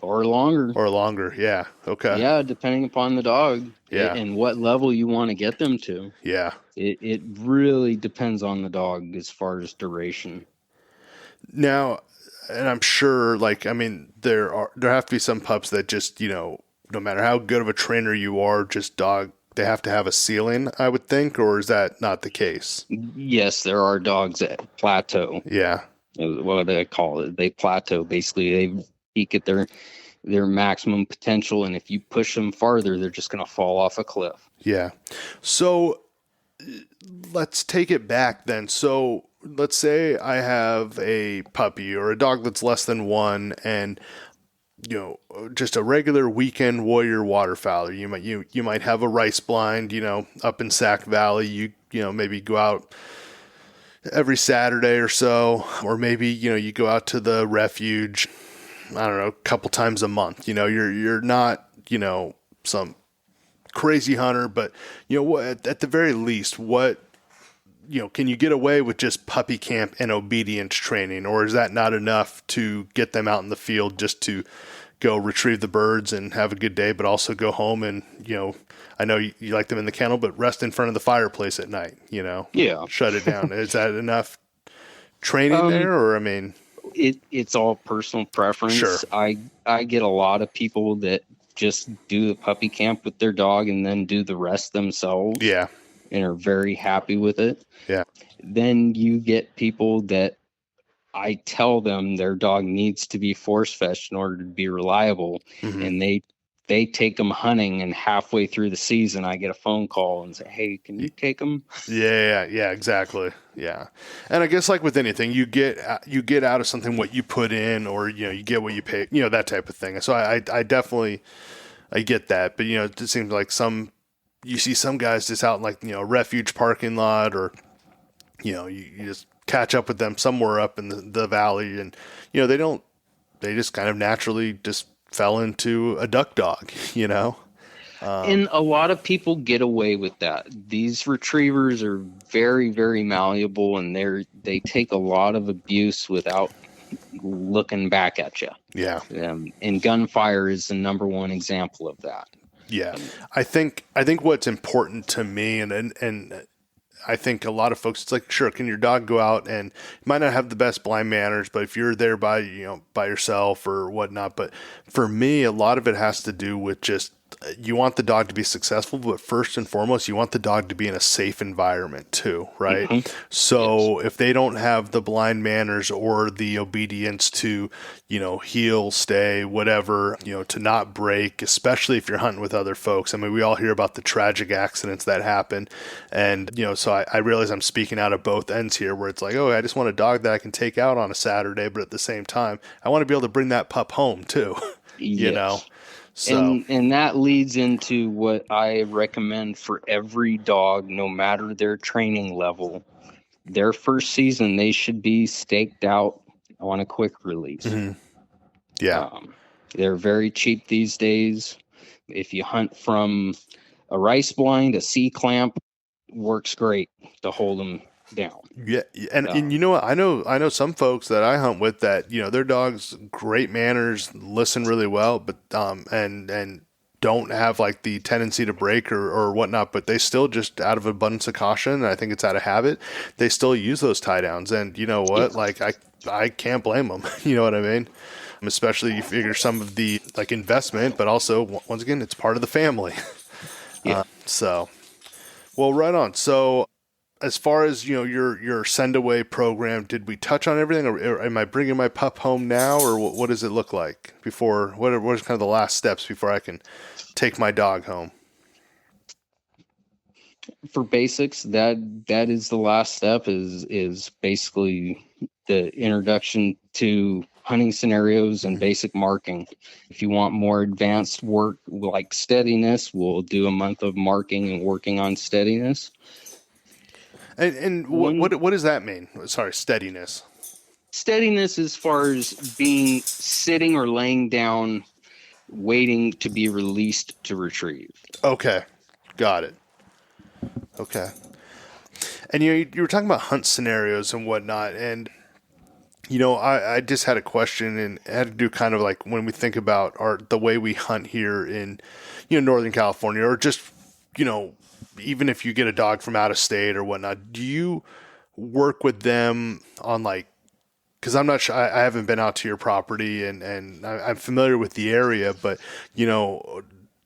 or longer. Yeah. Okay. Yeah. Depending upon the dog and what level you want to get them to. Yeah. It really depends on the dog as far as duration. Now, and I'm sure, there have to be some pups that just, no matter how good of a trainer you are, they have to have a ceiling, I would think, or is that not the case? Yes, there are dogs that plateau. Yeah. What do they call it? They plateau. Basically, they peak at their maximum potential, and if you push them farther, they're just going to fall off a cliff. Yeah. So let's take it back then. So let's say I have a puppy or a dog that's less than 1 and, just a regular weekend warrior waterfowler. You might have a rice blind, up in Sac Valley. You maybe go out every Saturday or so, or maybe, you go out to the refuge, I don't know, a couple times a month. You're not, some crazy hunter, but at the very least, can you get away with just puppy camp and obedience training, or is that not enough to get them out in the field just to go retrieve the birds and have a good day, but also go home and, I know you like them in the kennel, but rest in front of the fireplace at night, shut it down. Is that enough training there? Or, it's all personal preference. Sure. I get a lot of people that just do the puppy camp with their dog and then do the rest themselves. Yeah. And are very happy with it. Yeah. Then you get people that I tell them their dog needs to be force fetched in order to be reliable. Mm-hmm. And they take them hunting, and halfway through the season, I get a phone call and say, hey, can you take them? Yeah, exactly. Yeah. And I guess like with anything, you get out of something what you put in, or, you get what you pay, that type of thing. So I definitely, I get that. But, it seems like you see some guys just out in like, a refuge parking lot, or, you just catch up with them somewhere up in the valley, and, they just kind of naturally just fell into a duck dog, And a lot of people get away with that. These retrievers are very, very malleable, and they take a lot of abuse without looking back at you. Yeah. And gunfire is the number one example of that. Yeah. I think what's important to me, and I think a lot of folks, it's like, sure, can your dog go out, and you might not have the best blind manners, but if you're there by yourself or whatnot. But for me, a lot of it has to do with just, you want the dog to be successful, but first and foremost, you want the dog to be in a safe environment too, right? Mm-hmm. So if they don't have the blind manners or the obedience to, heel, stay, whatever, to not break, especially if you're hunting with other folks. I mean, we all hear about the tragic accidents that happen. And, so I realize I'm speaking out of both ends here, where it's like, oh, I just want a dog that I can take out on a Saturday, but at the same time, I want to be able to bring that pup home too, Yes. So. And that leads into what I recommend for every dog, no matter their training level. Their first season, they should be staked out on a quick release. Mm-hmm. Yeah. They're very cheap these days. If you hunt from A rice blind, a C-clamp works great to hold them down. Yeah, and you know what? I know some folks that I hunt with that, their dogs great manners, listen really well, but and don't have like the tendency to break or whatnot, but they still just out of abundance of caution, and I think it's out of habit, they still use those tie downs, and you know what? Yeah. Like I can't blame them. You know what I mean? Especially you figure some of the like investment, but also once again, it's part of the family. Yeah. So, well, right on. So as far as your send away program, did we touch on everything, or am I bringing my pup home now, or what does it look like before? What is kind of the last steps before I can take my dog home? For basics, that is the last step. Is basically the introduction to hunting scenarios and basic marking. If you want more advanced work like steadiness, we'll do a month of marking and working on steadiness. And what does that mean? Sorry, steadiness. Steadiness as far as being sitting or laying down, waiting to be released to retrieve. Okay, got it. Okay, and you were talking about hunt scenarios and whatnot, and I just had a question, and it had to do kind of like when we think about the way we hunt here in Northern California, or just even if you get a dog from out of state or whatnot, do you work with them on like, because I'm not sure, I haven't been out to your property, and I'm familiar with the area, but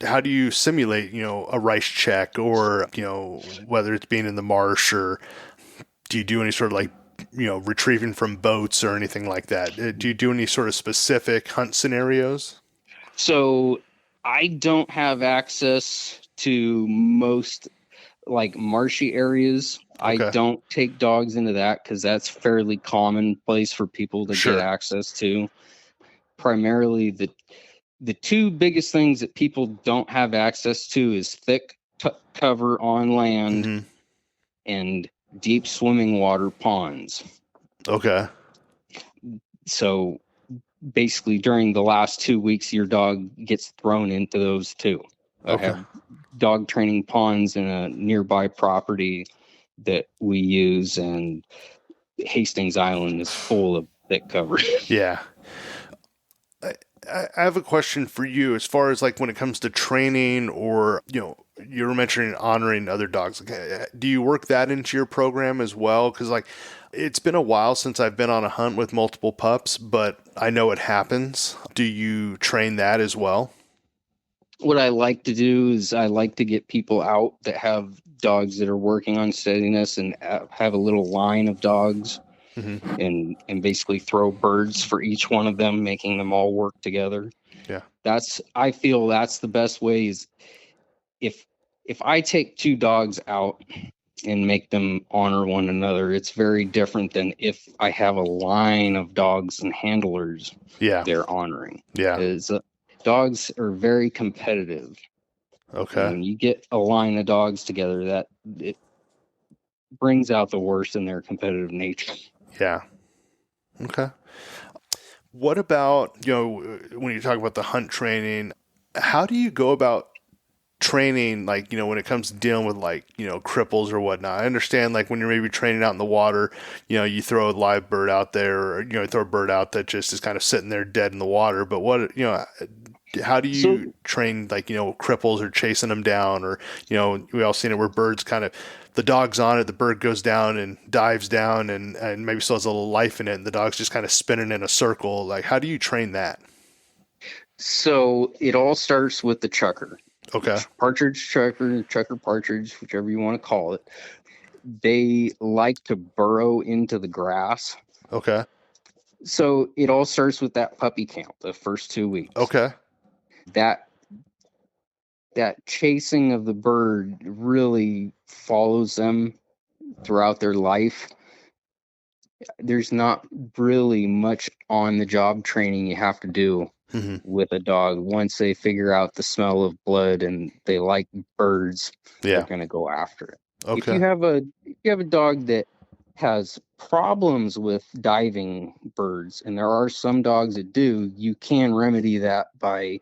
how do you simulate a rice check, or whether it's being in the marsh, or do you do any sort of like retrieving from boats or anything like that? Do you do any sort of specific hunt scenarios? So I don't have access to most like marshy areas. I Okay. don't take dogs into that because that's fairly commonplace for people to get Sure. access to. Primarily, the two biggest things that people don't have access to is thick cover on land Mm-hmm. and deep swimming water ponds. Okay. So basically, during the last 2 weeks, your dog gets thrown into those two. I Okay. have dog training ponds in a nearby property that we use, and Hastings Island is full of thick cover. Yeah. I have a question for you as far as like when it comes to training, or you were mentioning honoring other dogs. Like, do you work that into your program as well? Because like it's been a while since I've been on a hunt with multiple pups, but I know it happens. Do you train that as well? What I like to do is I like to get people out that have dogs that are working on steadiness and have a little line of dogs, Mm-hmm. and basically throw birds for each one of them, making them all work together. Yeah. I feel that's the best way. Is if I take two dogs out and make them honor one another, it's very different than if I have a line of dogs and handlers Yeah. they're honoring. Yeah. Is dogs are very competitive, and Okay. when you get a line of dogs together, that it brings out the worst in their competitive nature. Yeah. Okay. What about, when you talk about the hunt training, how do you go about training, like, when it comes to dealing with like, cripples or whatnot? I understand like when you're maybe training out in the water, you throw a live bird out there, or, you throw a bird out that just is kind of sitting there dead in the water. But how do So you train like, cripples, or chasing them down, or, we all seen it where birds kind of, the dog's on it, the bird goes down and dives down, and maybe still has a little life in it, and the dog's just kind of spinning in a circle. Like, how do you train that? So it all starts with the chucker. Okay. Partridge chucker, chucker partridge, whichever you want to call it. They like to burrow into the grass. Okay. So it all starts with that puppy count, the first 2 weeks. Okay. That chasing of the bird really follows them throughout their life. There's not really much on the job training you have to do Mm-hmm. with a dog. Once they figure out the smell of blood and they like birds, they're Yeah. going to go after it. If Okay. you have a dog that has problems with diving birds, and there are some dogs that do, you can remedy that by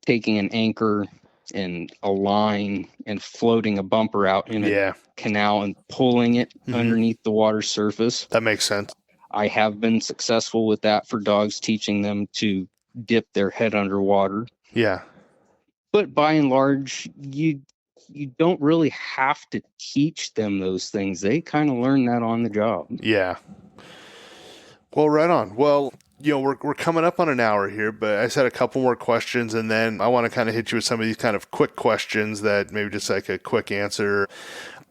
taking an anchor and a line and floating a bumper out in a canal and pulling it underneath the water surface. That makes sense. I have been successful with that for dogs, teaching them to dip their head underwater. Yeah. But by and large, you don't really have to teach them those things. They kind of learn that on the job. Yeah. Well, right on. Well, we're coming up on an hour here, but I just had a couple more questions, and then I want to kind of hit you with some of these kind of quick questions that maybe just like a quick answer.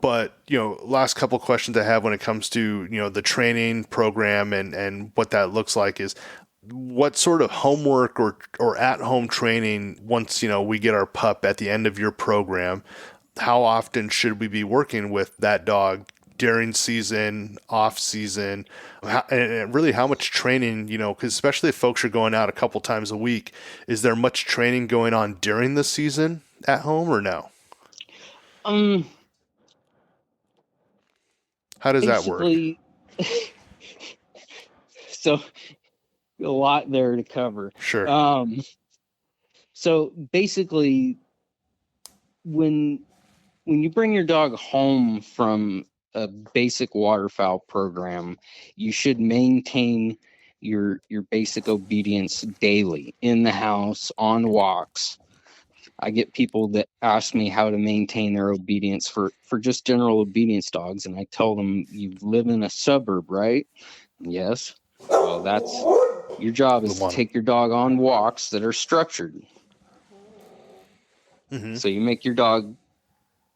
But, last couple questions I have when it comes to, the training program and what that looks like is what sort of homework or at-home training once, we get our pup at the end of your program, how often should we be working with that dog during season, off season, and really how much training, because especially if folks are going out a couple times a week, is there much training going on during the season at home or no? How does that work? So a lot there to cover. Sure. So basically, when you bring your dog home from a basic waterfowl program, you should maintain your basic obedience daily in the house, on walks. I get people that ask me how to maintain their obedience for just general obedience dogs, and I tell them, you live in a suburb, right? Yes. Well, that's your job, is to take your dog on walks that are structured. So you make your dog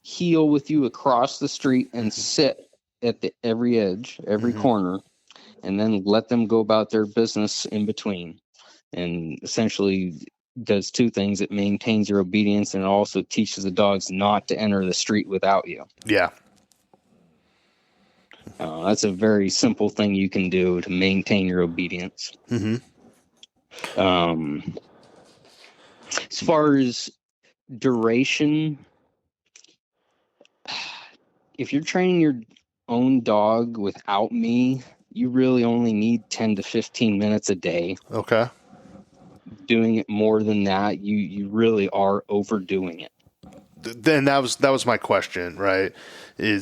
heel with you across the street and sit at every edge, every corner, and then let them go about their business in between. And essentially does two things. It maintains your obedience, and it also teaches the dogs not to enter the street without you. Yeah. That's a very simple thing you can do to maintain your obedience. As far as duration, if you're training your own dog without me, you really only need 10 to 15 minutes a day. Okay. Doing it more than that, you really are overdoing it. Then that was my question, right? I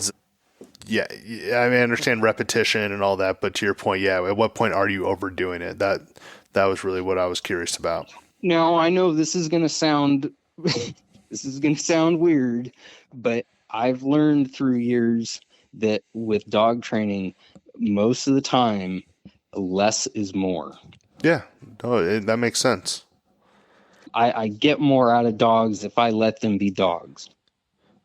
understand repetition and all that, but to your point, at what point are you overdoing it? That was really what I was curious about. Now, I know this is going to sound weird, but I've learned through years that with dog training, most of the time, less is more. Yeah, that makes sense. I get more out of dogs if I let them be dogs.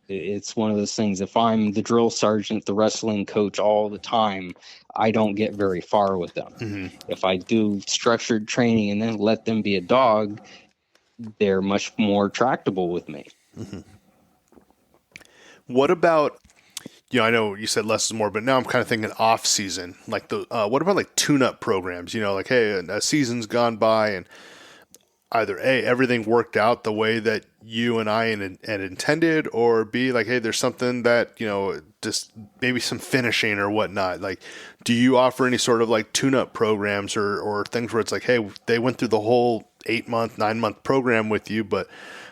It's one of those things. If I'm the drill sergeant, the wrestling coach all the time, I don't get very far with them. If I do structured training and then let them be a dog, they're much more tractable with me. What about, I know you said less is more, but now I'm kind of thinking off season. Like what about like tune-up programs? Like, hey, a season's gone by and either A, everything worked out the way that you and I had intended, or B, like, hey, there's something that, just maybe some finishing or whatnot. Like, do you offer any sort of like tune-up programs or things where it's like, hey, they went through the whole 8-month, 9-month program with you, but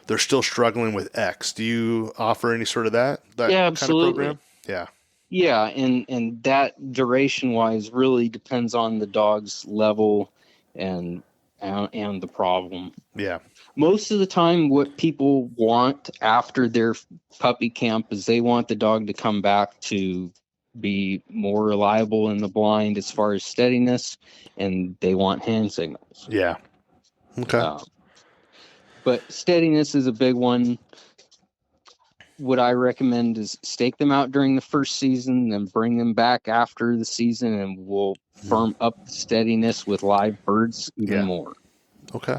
they're still struggling with X. Do you offer any sort of that yeah, absolutely. Kind of program? Yeah, and that duration-wise really depends on the dog's level and the problem. Yeah. Most of the time, what people want after their puppy camp is they want the dog to come back to be more reliable in the blind as far as steadiness, and they want hand signals. Yeah. Okay. But steadiness is a big one. What I recommend is stake them out during the first season, then bring them back after the season, and we'll firm up the steadiness with live birds even more. Okay.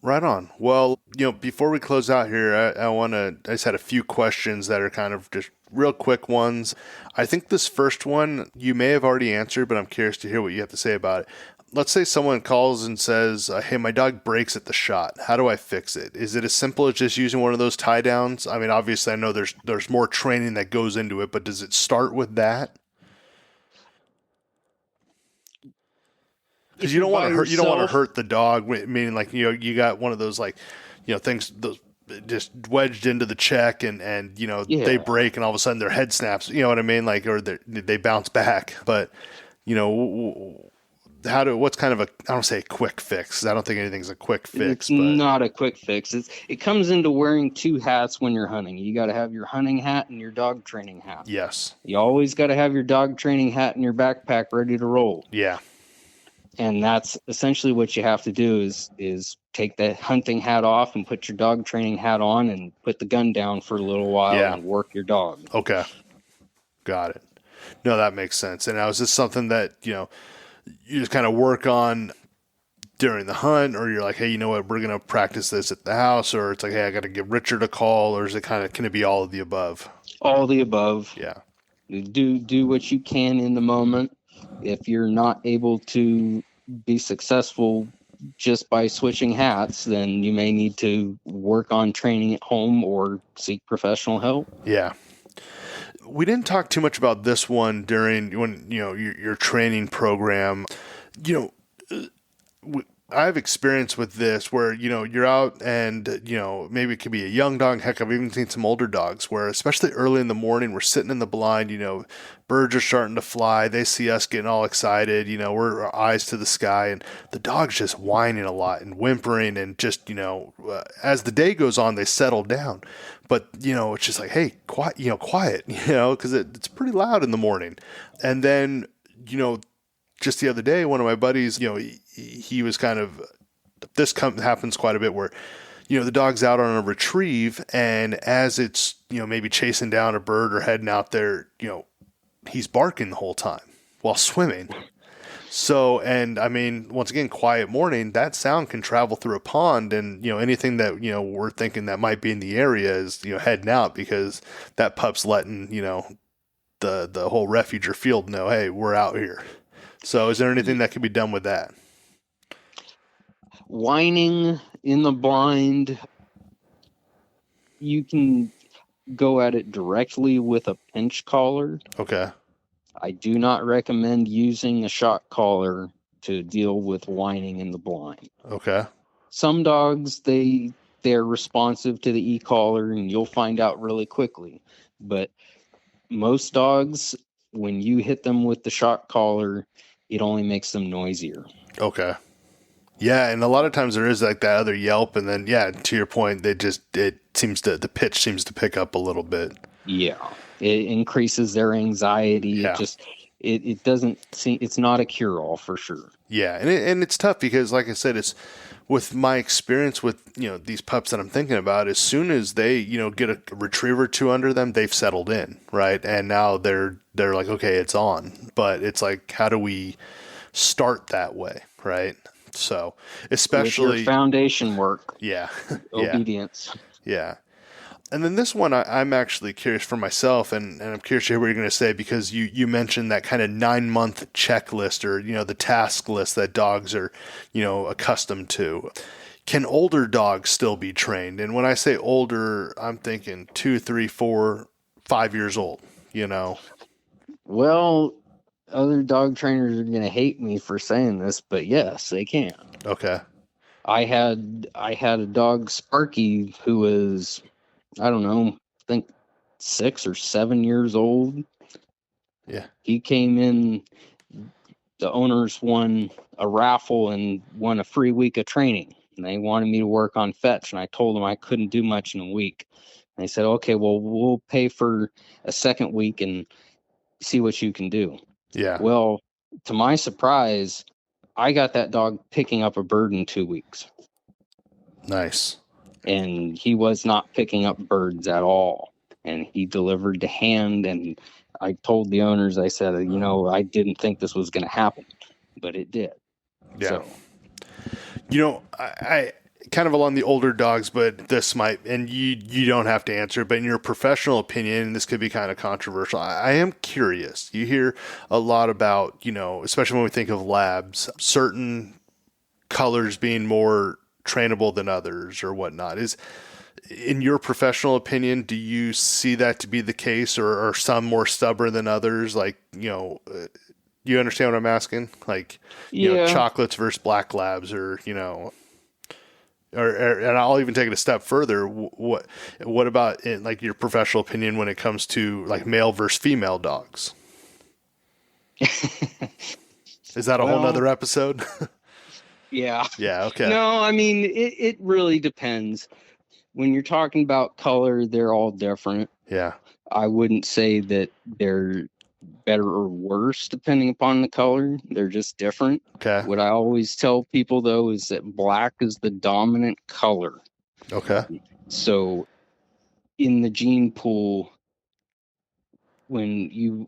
Right on. Well, before we close out here, I just had a few questions that are kind of just real quick ones. I think this first one you may have already answered, but I'm curious to hear what you have to say about it. Let's say someone calls and says, hey, my dog breaks at the shot. How do I fix it? Is it as simple as just using one of those tie downs? I mean, obviously I know there's more training that goes into it, but does it start with that? Because you don't want to hurt the dog. Meaning, like, you got one of those, like, things, those just wedged into the check and they Yeah. break and all of a sudden their head snaps, you know what I mean? Like, or they bounce back. But, what's kind of I don't say a quick fix, 'cause I don't think anything's a quick fix, It's but not a quick fix. It comes into wearing two hats when you're hunting. You got to have your hunting hat and your dog training hat. yes. You always got to have your dog training hat in your backpack ready to roll. Yeah. And that's essentially what you have to do is take the hunting hat off and put your dog training hat on and put the gun down for a little while Yeah. and work your dog. Okay. Got it. No, that makes sense. And now, is this something that, you just kind of work on during the hunt, or you're like, hey, you know what, we're going to practice this at the house, or it's like, hey, I got to give Richard a call, or is it can it be all of the above? All the above. Yeah. Do what you can in the moment. If you're not able to be successful just by switching hats, then you may need to work on training at home or seek professional help. Yeah. We didn't talk too much about this one during your training program. I have experience with this where, you're out and, maybe it could be a young dog. Heck, I've even seen some older dogs where, especially early in the morning, we're sitting in the blind, birds are starting to fly. They see us getting all excited. We're our eyes to the sky, and the dog's just whining a lot and whimpering, and just, as the day goes on, they settle down. But, it's just like, hey, quiet, because it's pretty loud in the morning. And then, just the other day, one of my buddies, he was kind of, happens quite a bit where, the dog's out on a retrieve, and as it's, maybe chasing down a bird or heading out there, he's barking the whole time while swimming. So, and I mean, once again, quiet morning, that sound can travel through a pond, and, anything that, we're thinking that might be in the area is, heading out, because that pup's letting, the whole refuge or field know, hey, we're out here. So is there anything that can be done with that? Whining in the blind, you can go at it directly with a pinch collar. Okay. I do not recommend using a shock collar to deal with whining in the blind. Okay. Some dogs, they're responsive to the e-collar, and you'll find out really quickly. But most dogs, when you hit them with the shock collar, it only makes them noisier. Okay. Yeah, and a lot of times there is like that other yelp, and then to your point, the pitch seems to pick up a little bit. Yeah, it increases their anxiety. Yeah. It doesn't seem, it's not a cure-all for sure. Yeah, and it's tough because, like I said, it's with my experience with these pups that I'm thinking about. As soon as they get a retriever or two under them, they've settled in, right? And now they're like, okay, it's on. But it's like, how do we start that way, right? So, especially with your foundation work. Yeah. Obedience. Yeah. And then this one, I'm actually curious for myself, and I'm curious to hear what you're going to say, because you mentioned that kind of 9-month checklist, or, the task list that dogs are, accustomed to. Can older dogs still be trained? And when I say older, I'm thinking 2, 3, 4, 5 years old, Well, other dog trainers are going to hate me for saying this, but yes, they can. Okay. I had a dog, Sparky, who was, I don't know, I think 6 or 7 years old. Yeah. He came in, the owners won a raffle and won a free week of training. And they wanted me to work on fetch, and I told them I couldn't do much in a week. And they said, okay, well, we'll pay for a second week and see what you can do. Yeah. Well, to my surprise, I got that dog picking up a bird in 2 weeks. Nice. And he was not picking up birds at all. And he delivered to hand. And I told the owners, I said, I didn't think this was going to happen, but it did. Yeah. So. I kind of along the older dogs, but this might, and you don't have to answer, but in your professional opinion, this could be kind of controversial. I am curious. You hear a lot about, especially when we think of labs, certain colors being more trainable than others or whatnot. Is, in your professional opinion, do you see that to be the case, or are some more stubborn than others? Like, you understand what I'm asking? Like, chocolates versus black labs, or, and I'll even take it a step further. What about in like your professional opinion when it comes to like male versus female dogs? Is that a whole nother episode? Yeah. Yeah. Okay. No, I mean, it really depends. When you're talking about color, they're all different. Yeah. I wouldn't say that they're better or worse depending upon the color. They're just different. Okay. What I always tell people though is that black is the dominant color. Okay. So in the gene pool, when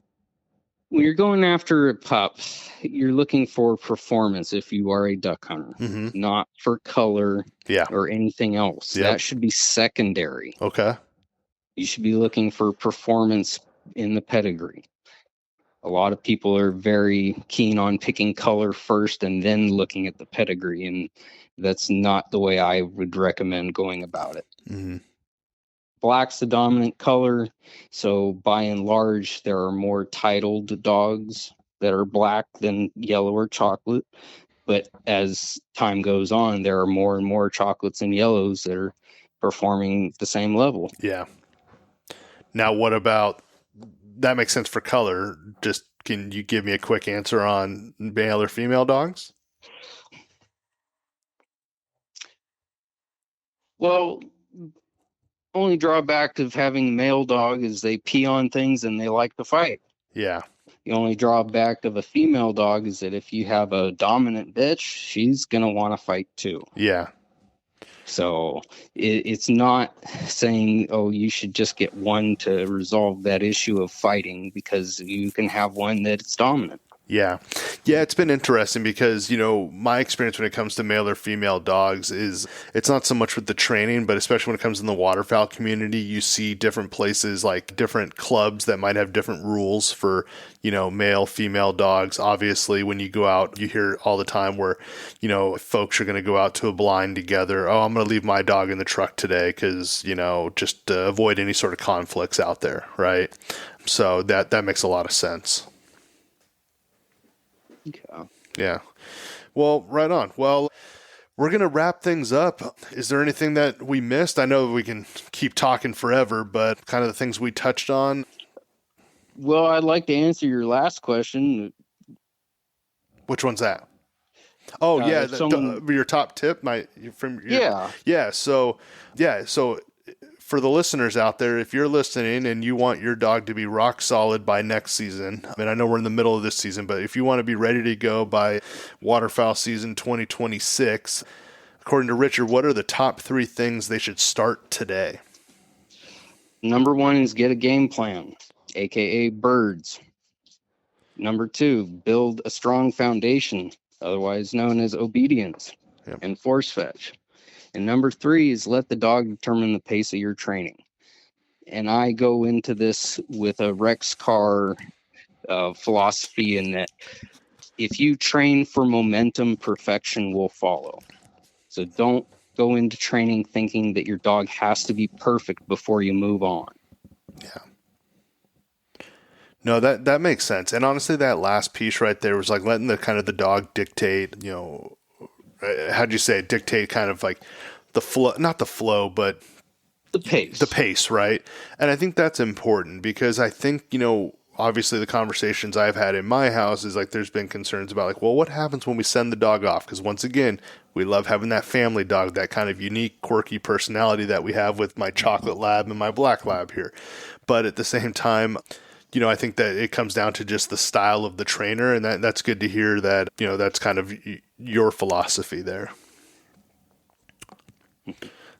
you're going after a pup, you're looking for performance if you are a duck hunter, not for color or anything else. That should be secondary. Okay. You should be looking for performance in the pedigree. A lot of people are very keen on picking color first and then looking at the pedigree, and that's not the way I would recommend going about it. Black's the dominant color, so by and large, there are more titled dogs that are black than yellow or chocolate. But as time goes on, there are more and more chocolates and yellows that are performing the same level. Yeah. Now, what about that? Makes sense for color. Just can you give me a quick answer on male or female dogs? Well, only drawback of having a male dog is they pee on things and they like to fight. Yeah. The only drawback of a female dog is that if you have a dominant bitch, she's going to want to fight too. Yeah. So it's not saying, oh, you should just get one to resolve that issue of fighting, because you can have one that's dominant. Yeah. Yeah, it's been interesting because, my experience when it comes to male or female dogs is it's not so much with the training, but especially when it comes in the waterfowl community, you see different places, like different clubs that might have different rules for, male, female dogs. Obviously, when you go out, you hear all the time where, folks are going to go out to a blind together. Oh, I'm going to leave my dog in the truck today because, just to avoid any sort of conflicts out there. Right. So that makes a lot of sense. Yeah. Well, right on. Well, we're going to wrap things up. Is there anything that we missed? I know we can keep talking forever, but kind of the things we touched on. Well, I'd like to answer your last question. Which one's that? Oh, yeah. Your top tip? So for the listeners out there, if you're listening and you want your dog to be rock solid by next season, I mean, I know we're in the middle of this season, but if you want to be ready to go by waterfowl season 2026, according to Richard, what are the top 3 things they should start today? Number 1 is get a game plan, aka birds. Number 2, build a strong foundation, otherwise known as obedience, and force fetch. And number 3 is let the dog determine the pace of your training. And I go into this with a Rex Carr philosophy in that if you train for momentum, perfection will follow. So don't go into training thinking that your dog has to be perfect before you move on. Yeah. No, that makes sense. And honestly, that last piece right there was like letting the dog dictate, how'd you say it? Dictate kind of like the flow, not the flow, but the pace. The pace, right? And I think that's important because I think, obviously the conversations I've had in my house is like there's been concerns about like, well, what happens when we send the dog off? Because once again, we love having that family dog, that kind of unique, quirky personality that we have with my chocolate lab and my black lab here. But at the same time, I think that it comes down to just the style of the trainer, and that's good to hear that, that's kind of your philosophy there.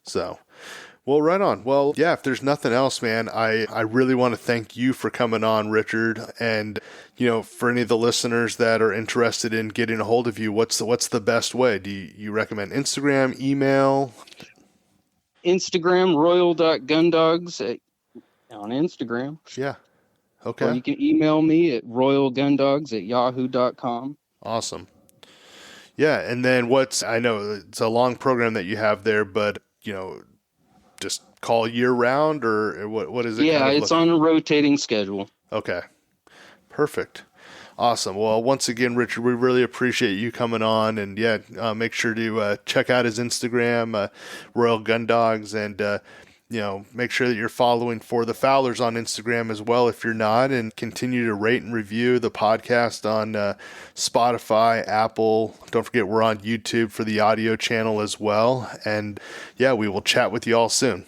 So, well, right on. Well, yeah, if there's nothing else, man, I really want to thank you for coming on, Richard. And, for any of the listeners that are interested in getting a hold of you, what's the best way? Do you recommend Instagram, email? Instagram, royal.gundogs on Instagram. Yeah. Okay. Or you can email me at royalgundogs@yahoo.com. Awesome. Yeah. And then I know it's a long program that you have there, but, just call year round or what is it? Yeah, it's on a rotating schedule. Okay. Perfect. Awesome. Well, once again, Richard, we really appreciate you coming on, and make sure to check out his Instagram, Royal Gun Dogs, and make sure that you're following For the Fowlers on Instagram as well if you're not, and continue to rate and review the podcast on Spotify, Apple. Don't forget we're on YouTube for the audio channel as well. And we will chat with you all soon.